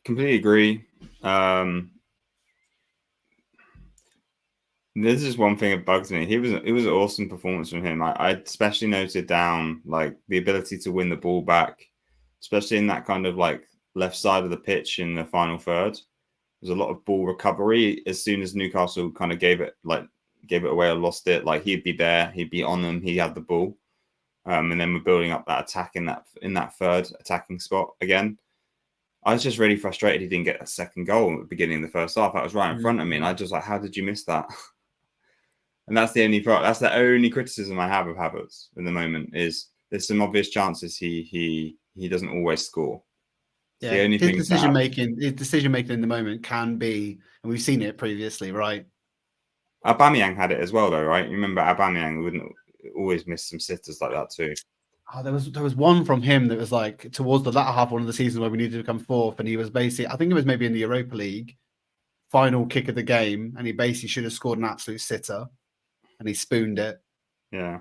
Completely agree. This is one thing that bugs me. It was an awesome performance from him. I especially noted down like the ability to win the ball back, especially in that kind of like left side of the pitch in the final third. There's a lot of ball recovery. As soon as Newcastle kind of gave it away or lost it, like he'd be there, he'd be on them, he had the ball, and then we're building up that attack in that third attacking spot again. I was just really frustrated he didn't get a second goal at the beginning of the first half. That was right in front of me, and I just like, how did you miss that? And that's the only criticism I have of Havertz in the moment, is there's some obvious chances he doesn't always score. Yeah, the only his decision making in the moment can be, and we've seen it previously, right? Aubameyang had it as well, though, right? You remember Aubameyang wouldn't always miss some sitters like that too. Oh, there was one from him that was like towards the latter half of one of the seasons where we needed to come fourth, and he was basically, I think it was maybe in the Europa League, final kick of the game, and he basically should have scored an absolute sitter, and he spooned it. Yeah,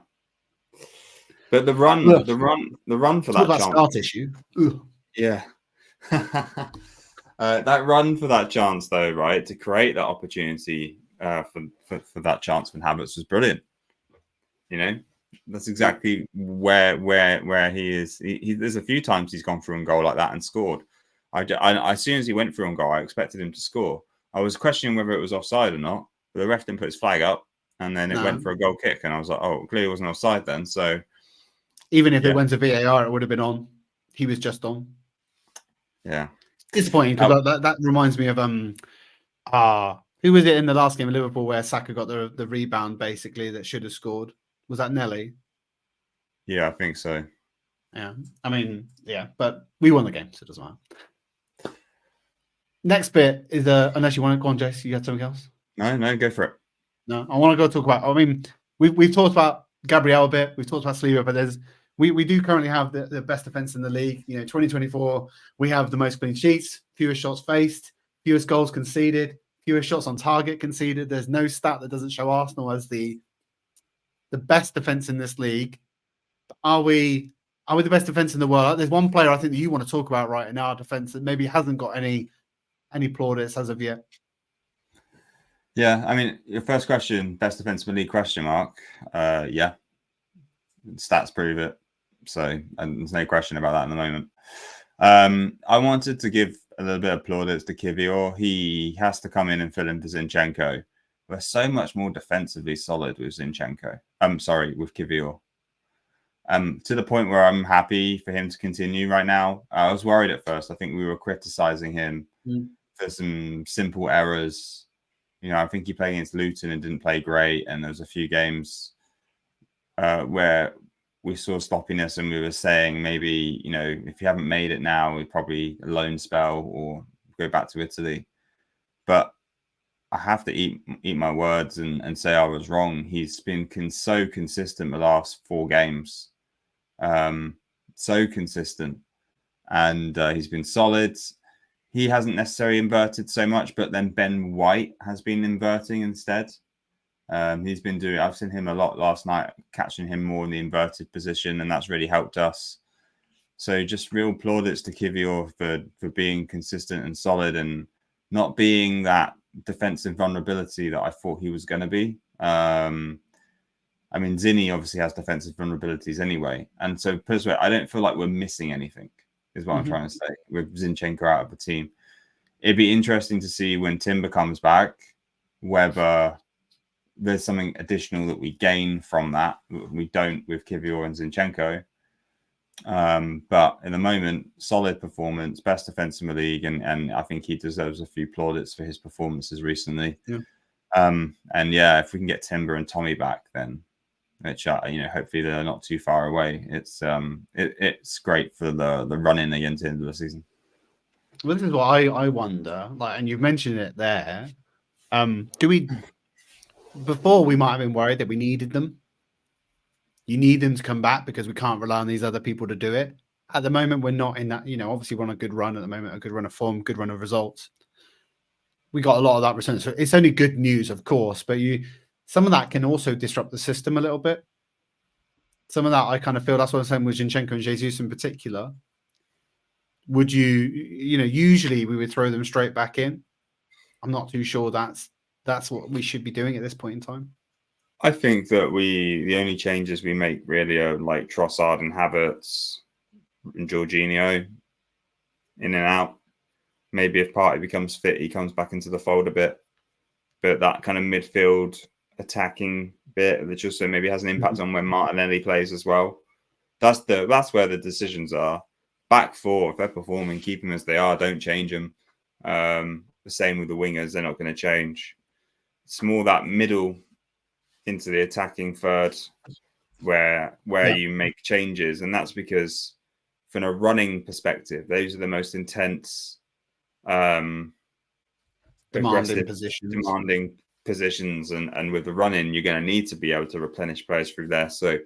but the run for that chance. Scar tissue. Ugh. Yeah, that run for that chance, though, right, to create that opportunity for that chance when Havertz was brilliant. You know, That's exactly where he is. There's a few times he's gone through and goal like that and scored. As soon as he went through on goal, I expected him to score. I was questioning whether it was offside or not, but the ref didn't put his flag up, and then it went for a goal kick, and I was like, oh, clearly it wasn't offside then. So even if it went to VAR, it would have been on. He was just on. Yeah, disappointing because that reminds me of who was it in the last game of Liverpool where Saka got the rebound basically that should have scored? Was that Nelly? Yeah, I think so. Yeah, I mean, yeah, but we won the game, so it doesn't matter. Next bit is unless you want to go on, Jess, you got something else? No, go for it. No, I want to go talk about. I mean, we've talked about Gabriel a bit. We've talked about Saliba, but we do currently have the best defense in the league. 2024, we have the most clean sheets, fewest shots faced, fewest goals conceded, fewest shots on target conceded. There's no stat that doesn't show Arsenal as the best defense in this league. Are we the best defense in the world? There's one player I think that you want to talk about right in our defense that maybe hasn't got any plaudits as of yet. Yeah, I mean, your first question, best defense in the league, question mark. Yeah, stats prove it. So, and there's no question about that in the moment. I wanted to give a little bit of plaudits to Kiwior. He has to come in and fill in for Zinchenko. We're so much more defensively solid with Zinchenko. With Kiwior. To the point where I'm happy for him to continue right now. I was worried at first. I think we were criticizing him for some simple errors. I think he played against Luton and didn't play great. And there was a few games where we saw sloppiness and we were saying maybe, if you haven't made it now, we probably a loan spell or go back to Italy. But I have to eat my words and say I was wrong. He's been so consistent the last 4 games. So consistent. And he's been solid. He hasn't necessarily inverted so much, but then Ben White has been inverting instead. He's been doing. I've seen him a lot last night, catching him more in the inverted position, and that's really helped us. So just real plaudits to Kiwior for being consistent and solid and not being that defensive vulnerability that I thought he was going to be. I mean, Zinni obviously has defensive vulnerabilities anyway, and so personally, I don't feel like we're missing anything. Is what I'm trying to say. With Zinchenko out of the team, it'd be interesting to see when Timber comes back whether there's something additional that we gain from that. We don't with Kiwior and Zinchenko. But in the moment, solid performance, best defense in the league, and I think he deserves a few plaudits for his performances recently. Yeah. And yeah, if we can get Timber and Tommy back, then which hopefully they're not too far away. It's great for the run-in against the end of the season. Well, this is what I wonder. And you've mentioned it there. Do we? Before we might have been worried that we needed them. You need them to come back because we can't rely on these other people to do it. At the moment, we're not in that. Obviously we're on a good run at the moment, a good run of form, good run of results. We got a lot of that return. So it's only good news, of course, but some of that can also disrupt the system a little bit. Some of that I kind of feel that's what I'm saying with Zinchenko and Jesus in particular. Would usually we would throw them straight back in. I'm not too sure that's what we should be doing at this point in time. I think that the only changes we make really are like Trossard and Havertz and Jorginho in and out. Maybe if Partey becomes fit, he comes back into the fold a bit. But that kind of midfield attacking bit, which also maybe has an impact on when Martinelli plays as well. That's where the decisions are. Back 4, if they're performing, keep them as they are. Don't change them. The same with the wingers; they're not going to change. It's more that middle into the attacking third where you make changes, and that's because from a running perspective, those are the most intense, demanding positions, and with the running, you're going to need to be able to replenish players through there. So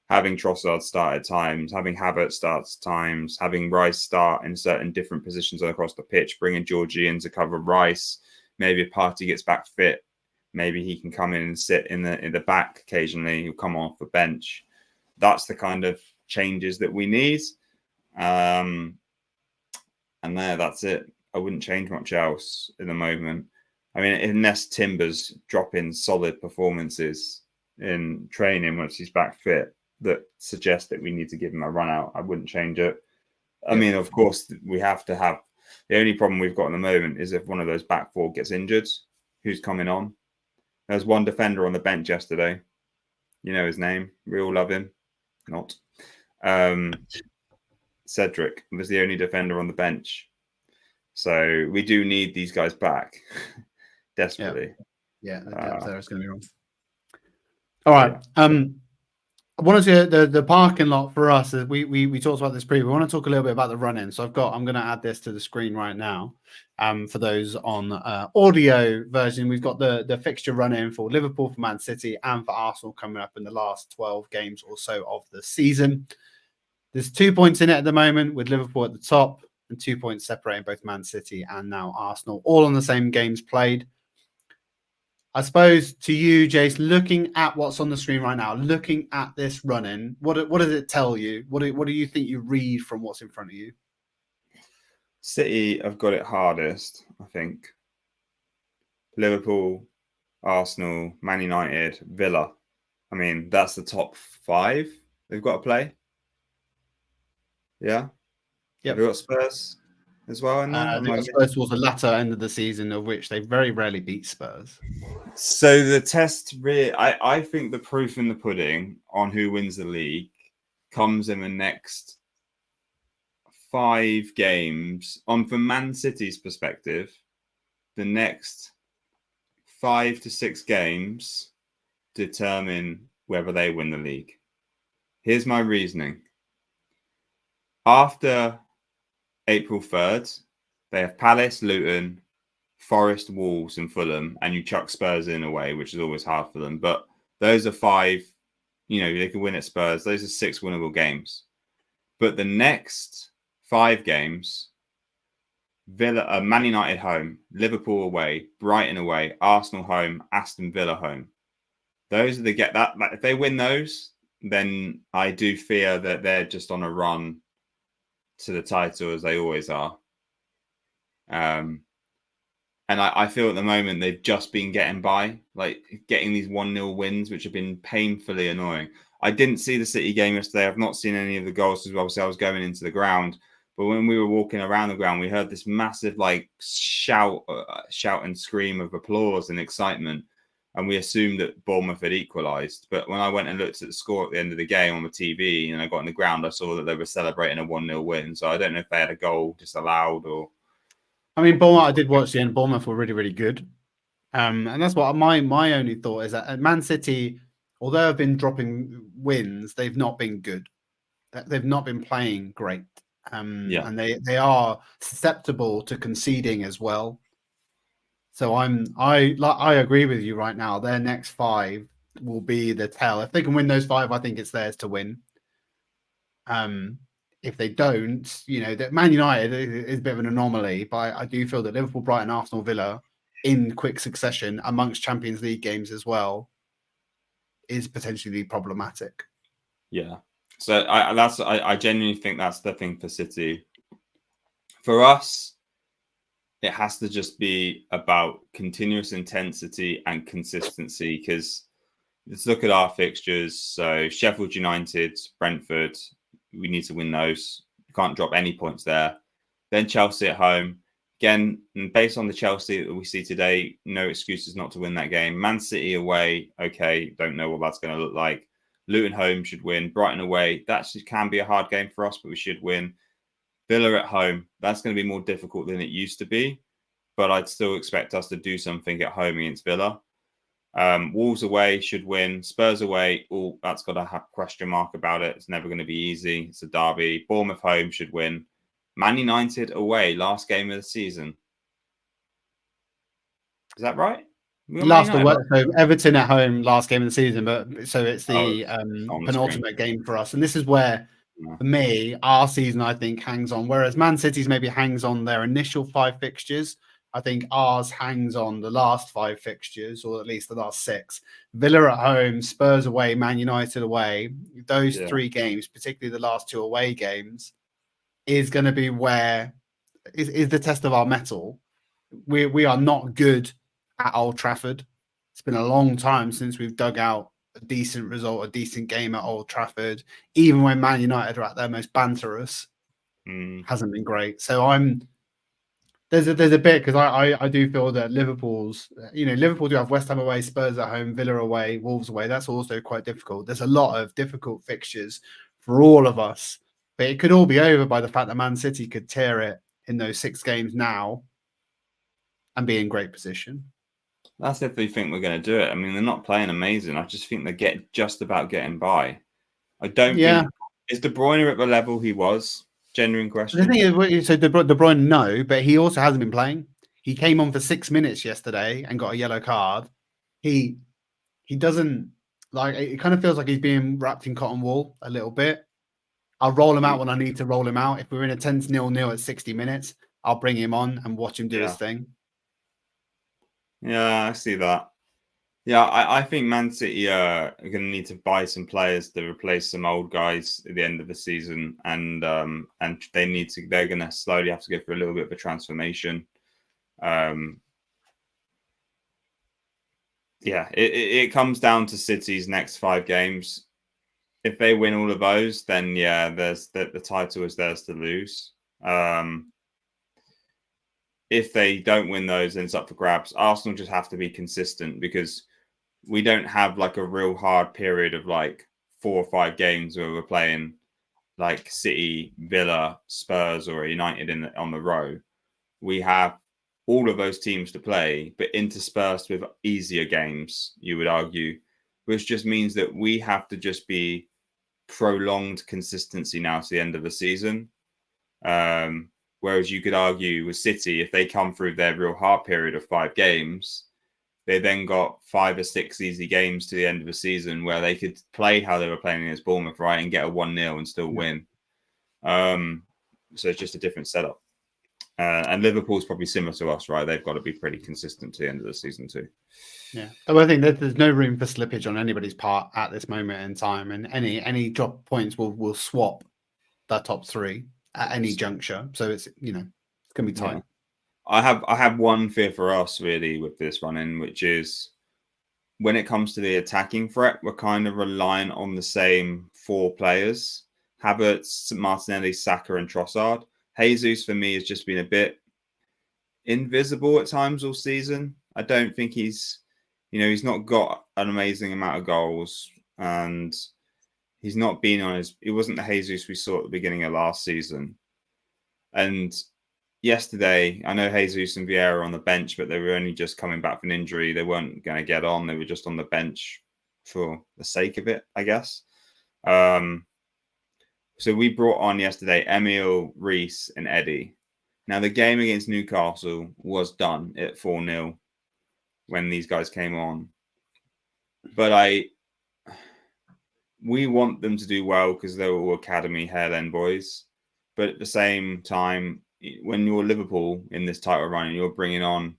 having Trossard start at times, having Havertz start at times, having Rice start in certain different positions across the pitch, bringing Georgie in to cover Rice. Maybe if Partey gets back fit, maybe he can come in and sit in the back occasionally. He'll come off the bench. That's the kind of changes that we need. And that's it. I wouldn't change much else in the moment. I mean, unless Timber's dropping solid performances, in training once he's back fit that suggest that we need to give him a run out. I wouldn't change it. I mean, of course, we have to have the only problem we've got at the moment is if one of those back four gets injured, who's coming on? There's one defender on the bench yesterday. You know his name. We all love him. Not. Cedric was the only defender on the bench. So we do need these guys back desperately. Yeah, the depth there is going to be wrong. All right. Yeah. I want to see the parking lot for us. We talked about this previously. We want to talk a little bit about the run-in. So I'm going to add this to the screen right now. For those on audio version, we've got the fixture run-in for Liverpool, for Man City, and for Arsenal coming up in the last 12 games or so of the season. There's 2 points in it at the moment, with Liverpool at the top and 2 points separating both Man City and now Arsenal, all on the same games played. I suppose to you, Jace, looking at what's on the screen right now, looking at this run-in, what does it tell you? What do you think you read from what's in front of you? City have got it hardest, I think. Liverpool, Arsenal, Man United, Villa. I mean, that's the top 5 they've got to play. Yeah? Yep. They've got Spurs as well in there. They've got Spurs towards the latter end of the season, of which they very rarely beat Spurs. So the test, really, I think the proof in the pudding on who wins the league comes in the next 5 games. From Man City's perspective, the next 5 to 6 games determine whether they win the league. Here's my reasoning. After April 3rd, they have Palace, Luton, Forest, Wolves, and Fulham, and you chuck Spurs in away, which is always hard for them. But those are 5, they can win at Spurs. Those are 6 winnable games. But the next 5 games, Villa, Man United home, Liverpool away, Brighton away, Arsenal home, Aston Villa home. Those are if they win those, then I do fear that they're just on a run to the title, as they always are. And I feel at the moment they've just been getting by, like getting these 1-0 wins, which have been painfully annoying. I didn't see the City game yesterday. I've not seen any of the goals because obviously I was going into the ground. But when we were walking around the ground, we heard this massive shout and scream of applause and excitement. And we assumed that Bournemouth had equalised. But when I went and looked at the score at the end of the game on the TV and I got on the ground, I saw that they were celebrating a 1-0 win. So I don't know if they had a goal disallowed or... I mean, Bournemouth, I did watch the end. Bournemouth were really, really good. And that's what my only thought is that at Man City, although they've been dropping wins, they've not been good. They've not been playing great. And they are susceptible to conceding as well. So I agree with you right now. Their next 5 will be the tell. If they can win those 5, I think it's theirs to win. If they don't, that Man United is a bit of an anomaly, but I do feel that Liverpool, Brighton, Arsenal, Villa in quick succession amongst Champions League games as well is potentially problematic. Yeah. So I genuinely think that's the thing for City. For us, it has to just be about continuous intensity and consistency, because let's look at our fixtures. So Sheffield United, Brentford, we need to win those. You can't drop any points there. Then Chelsea at home. Again, based on the Chelsea that we see today, no excuses not to win that game. Man City away, okay, don't know what that's going to look like. Luton home should win. Brighton away, that can be a hard game for us, but we should win. Villa at home, that's going to be more difficult than it used to be, but I'd still expect us to do something at home against Villa. Wolves away should win. Spurs away, that's got a question mark about it. It's never going to be easy. It's a derby. Bournemouth home should win. Man United away, last game of the season. Is that right? So Everton at home, last game of the season, but so it's the penultimate game for us. And this is where, for me, our season, I think, hangs on. Whereas Man City's maybe hangs on their initial 5 fixtures, I think ours hangs on the last 5 fixtures, or at least the last 6. Villa at home, Spurs away, Man United away. Those 3 games, particularly the last 2 away games, is going to be where is the test of our mettle. We are not good at Old Trafford. It's been a long time since we've dug out a decent result, a decent game at Old Trafford, even when Man United are at their most banterous, hasn't been great. So there's a bit, because I do feel that Liverpool do have West Ham away, Spurs at home, Villa away, Wolves away. That's also quite difficult. There's a lot of difficult fixtures for all of us, but it could all be over by the fact that Man City could tear it in those 6 games now and be in great position. That's if they think we're going to do it. I mean, they're not playing amazing. I just think they're just about getting by. I don't think... Is De Bruyne at the level he was? Genuine question. The thing is, so De Bruyne, no, but he also hasn't been playing. He came on for 6 minutes yesterday and got a yellow card. He doesn't, like, it kind of feels like he's being wrapped in cotton wool a little bit. I'll roll him out when I need to roll him out. If we're in a 10-0 at 60 minutes, I'll bring him on and watch him do his thing. Yeah, I see that. Yeah, I think Man City are going to need to buy some players to replace some old guys at the end of the season, and they're going to slowly have to go through a little bit of a transformation. It comes down to City's next 5 games. If they win all of those, then there's the title is theirs to lose. If they don't win those, then it's up for grabs. Arsenal just have to be consistent, because we don't have like a real hard period of like 4 or 5 games where we're playing like City, Villa, Spurs, or United on the row. We have all of those teams to play, but interspersed with easier games, you would argue, which just means that we have to just be prolonged consistency now to the end of the season. Whereas you could argue with City, if they come through their real hard period of 5 games, they then got 5 or 6 easy games to the end of the season where they could play how they were playing against Bournemouth, right, and get a 1-0 and still win. So it's just a different setup. And Liverpool's probably similar to us, right? They've got to be pretty consistent to the end of the season too. Yeah, I think that there's no room for slippage on anybody's part at this moment in time, and any drop points will swap that top 3 at any juncture. So it's it's gonna be tight. Yeah. I have one fear for us really with this run-in, which is when it comes to the attacking threat, we're kind of relying on the same 4 players: Havertz, Martinelli, Saka, and Trossard. Jesus for me has just been a bit invisible at times all season. I don't think he's not got an amazing amount of goals, and he's not been on his... It wasn't the Jesus we saw at the beginning of last season. And yesterday, I know Jesus and Vieira are on the bench, but they were only just coming back from an injury. They weren't going to get on. They were just on the bench for the sake of it, I guess. So we brought on yesterday Emil, Reece, and Eddie. Now, the game against Newcastle was done at 4-0 when these guys came on. But we want them to do well because they're all academy hairline boys. But at the same time, when you're Liverpool in this title run and you're bringing on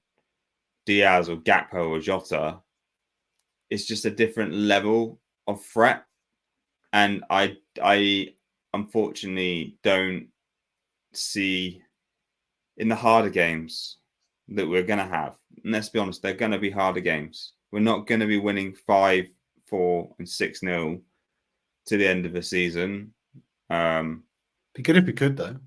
Diaz or Gakpo or Jota, it's just a different level of threat. And I unfortunately don't see in the harder games that we're going to have. And let's be honest, they're going to be harder games. We're not going to be winning 5-4 and 6-0 to the end of the season. Be good if we could, though.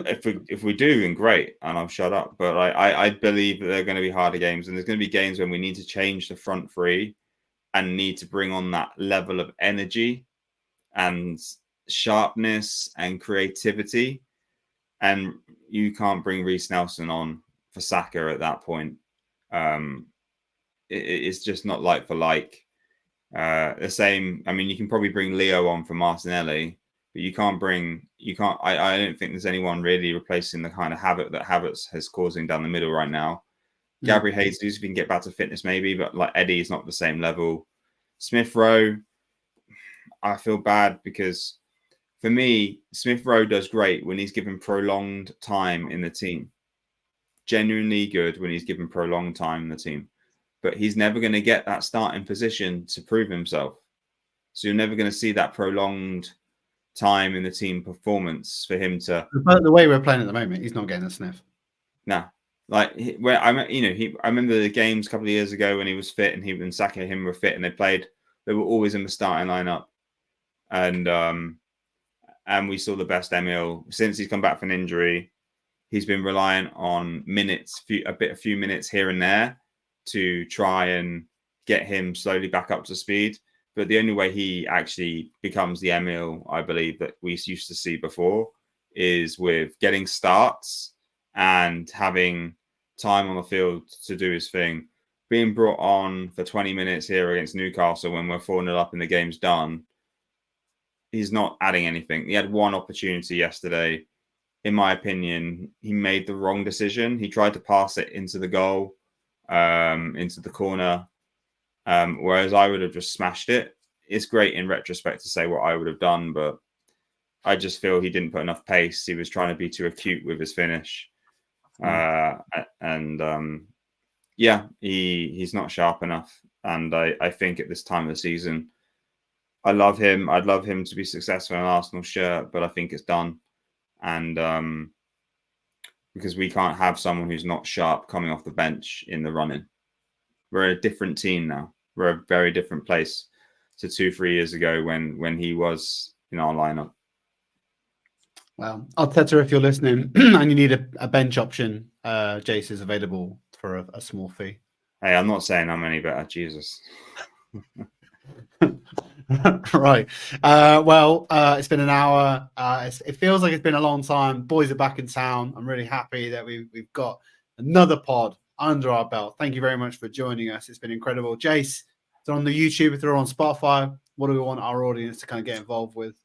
if we do, then great, and I'll shut up. But I believe that they're going to be harder games, and there's going to be games when we need to change the front 3 and need to bring on that level of energy and sharpness and creativity. And you can't bring Reece Nelson on for Saka at that point. It's just not like for like. The same. I mean, you can probably bring Leo on for Martinelli, but you can't. I don't think there's anyone really replacing the kind of havoc that Havertz has causing down the middle right now. Gabriel Jesus, if you can get back to fitness, maybe, but like Eddie is not the same level. Smith Rowe, I feel bad because for me, Smith Rowe does great when he's given prolonged time in the team. Genuinely good when he's given prolonged time in the team. But he's never going to get that starting position to prove himself. So you're never going to see that prolonged time in the team performance for him to... The way we're playing at the moment, he's not getting a sniff. No. Like, I remember the games a couple of years ago when he was fit and he and Saka and him were fit and they played they were always in the starting lineup. And we saw the best Emil since he's come back from injury. He's been relying on minutes, a few minutes here and there to try and get him slowly back up to speed. But the only way he actually becomes the Emil, I believe, that we used to see before is with getting starts and having time on the field to do his thing. Being brought on for 20 minutes here against Newcastle when we're 4-0 up and the game's done, he's not adding anything. He had one opportunity yesterday. In my opinion, he made the wrong decision. He tried to pass it into the goal, into the corner, whereas I would have just smashed it. It's great in retrospect to say what I would have done, but I just feel he didn't put enough pace. He was trying to be too acute with his finish. He's not sharp enough. And I think at this time of the season, I love him. I'd love him to be successful in an Arsenal shirt, but I think it's done. And because we can't have someone who's not sharp coming off the bench in the running. We're a different team now. We're a very different place to 2-3 years ago when he was in our lineup. Well, Arteta, if you're listening and you need a bench option, Jace is available for a small fee. Hey, I'm not saying I'm any better. Jesus. Right. It's been an hour. It feels like it's been a long time. Boys are back in town. I'm really happy that we've got another pod under our belt. Thank you very much for joining us. It's been incredible. Jace, they're on the YouTube, if they're on Spotify. What do we want our audience to kind of get involved with?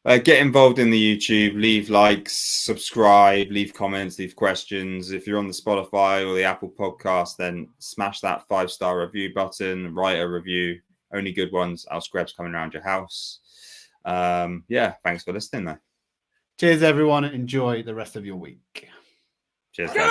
Get involved in the YouTube, leave likes, subscribe, leave comments, leave questions. If you're on the Spotify or the Apple podcast, then smash that 5-star review button, write a review. Only good ones. Our scrubs coming around your house. Thanks for listening, though. Cheers, everyone. Enjoy the rest of your week. Cheers, guys.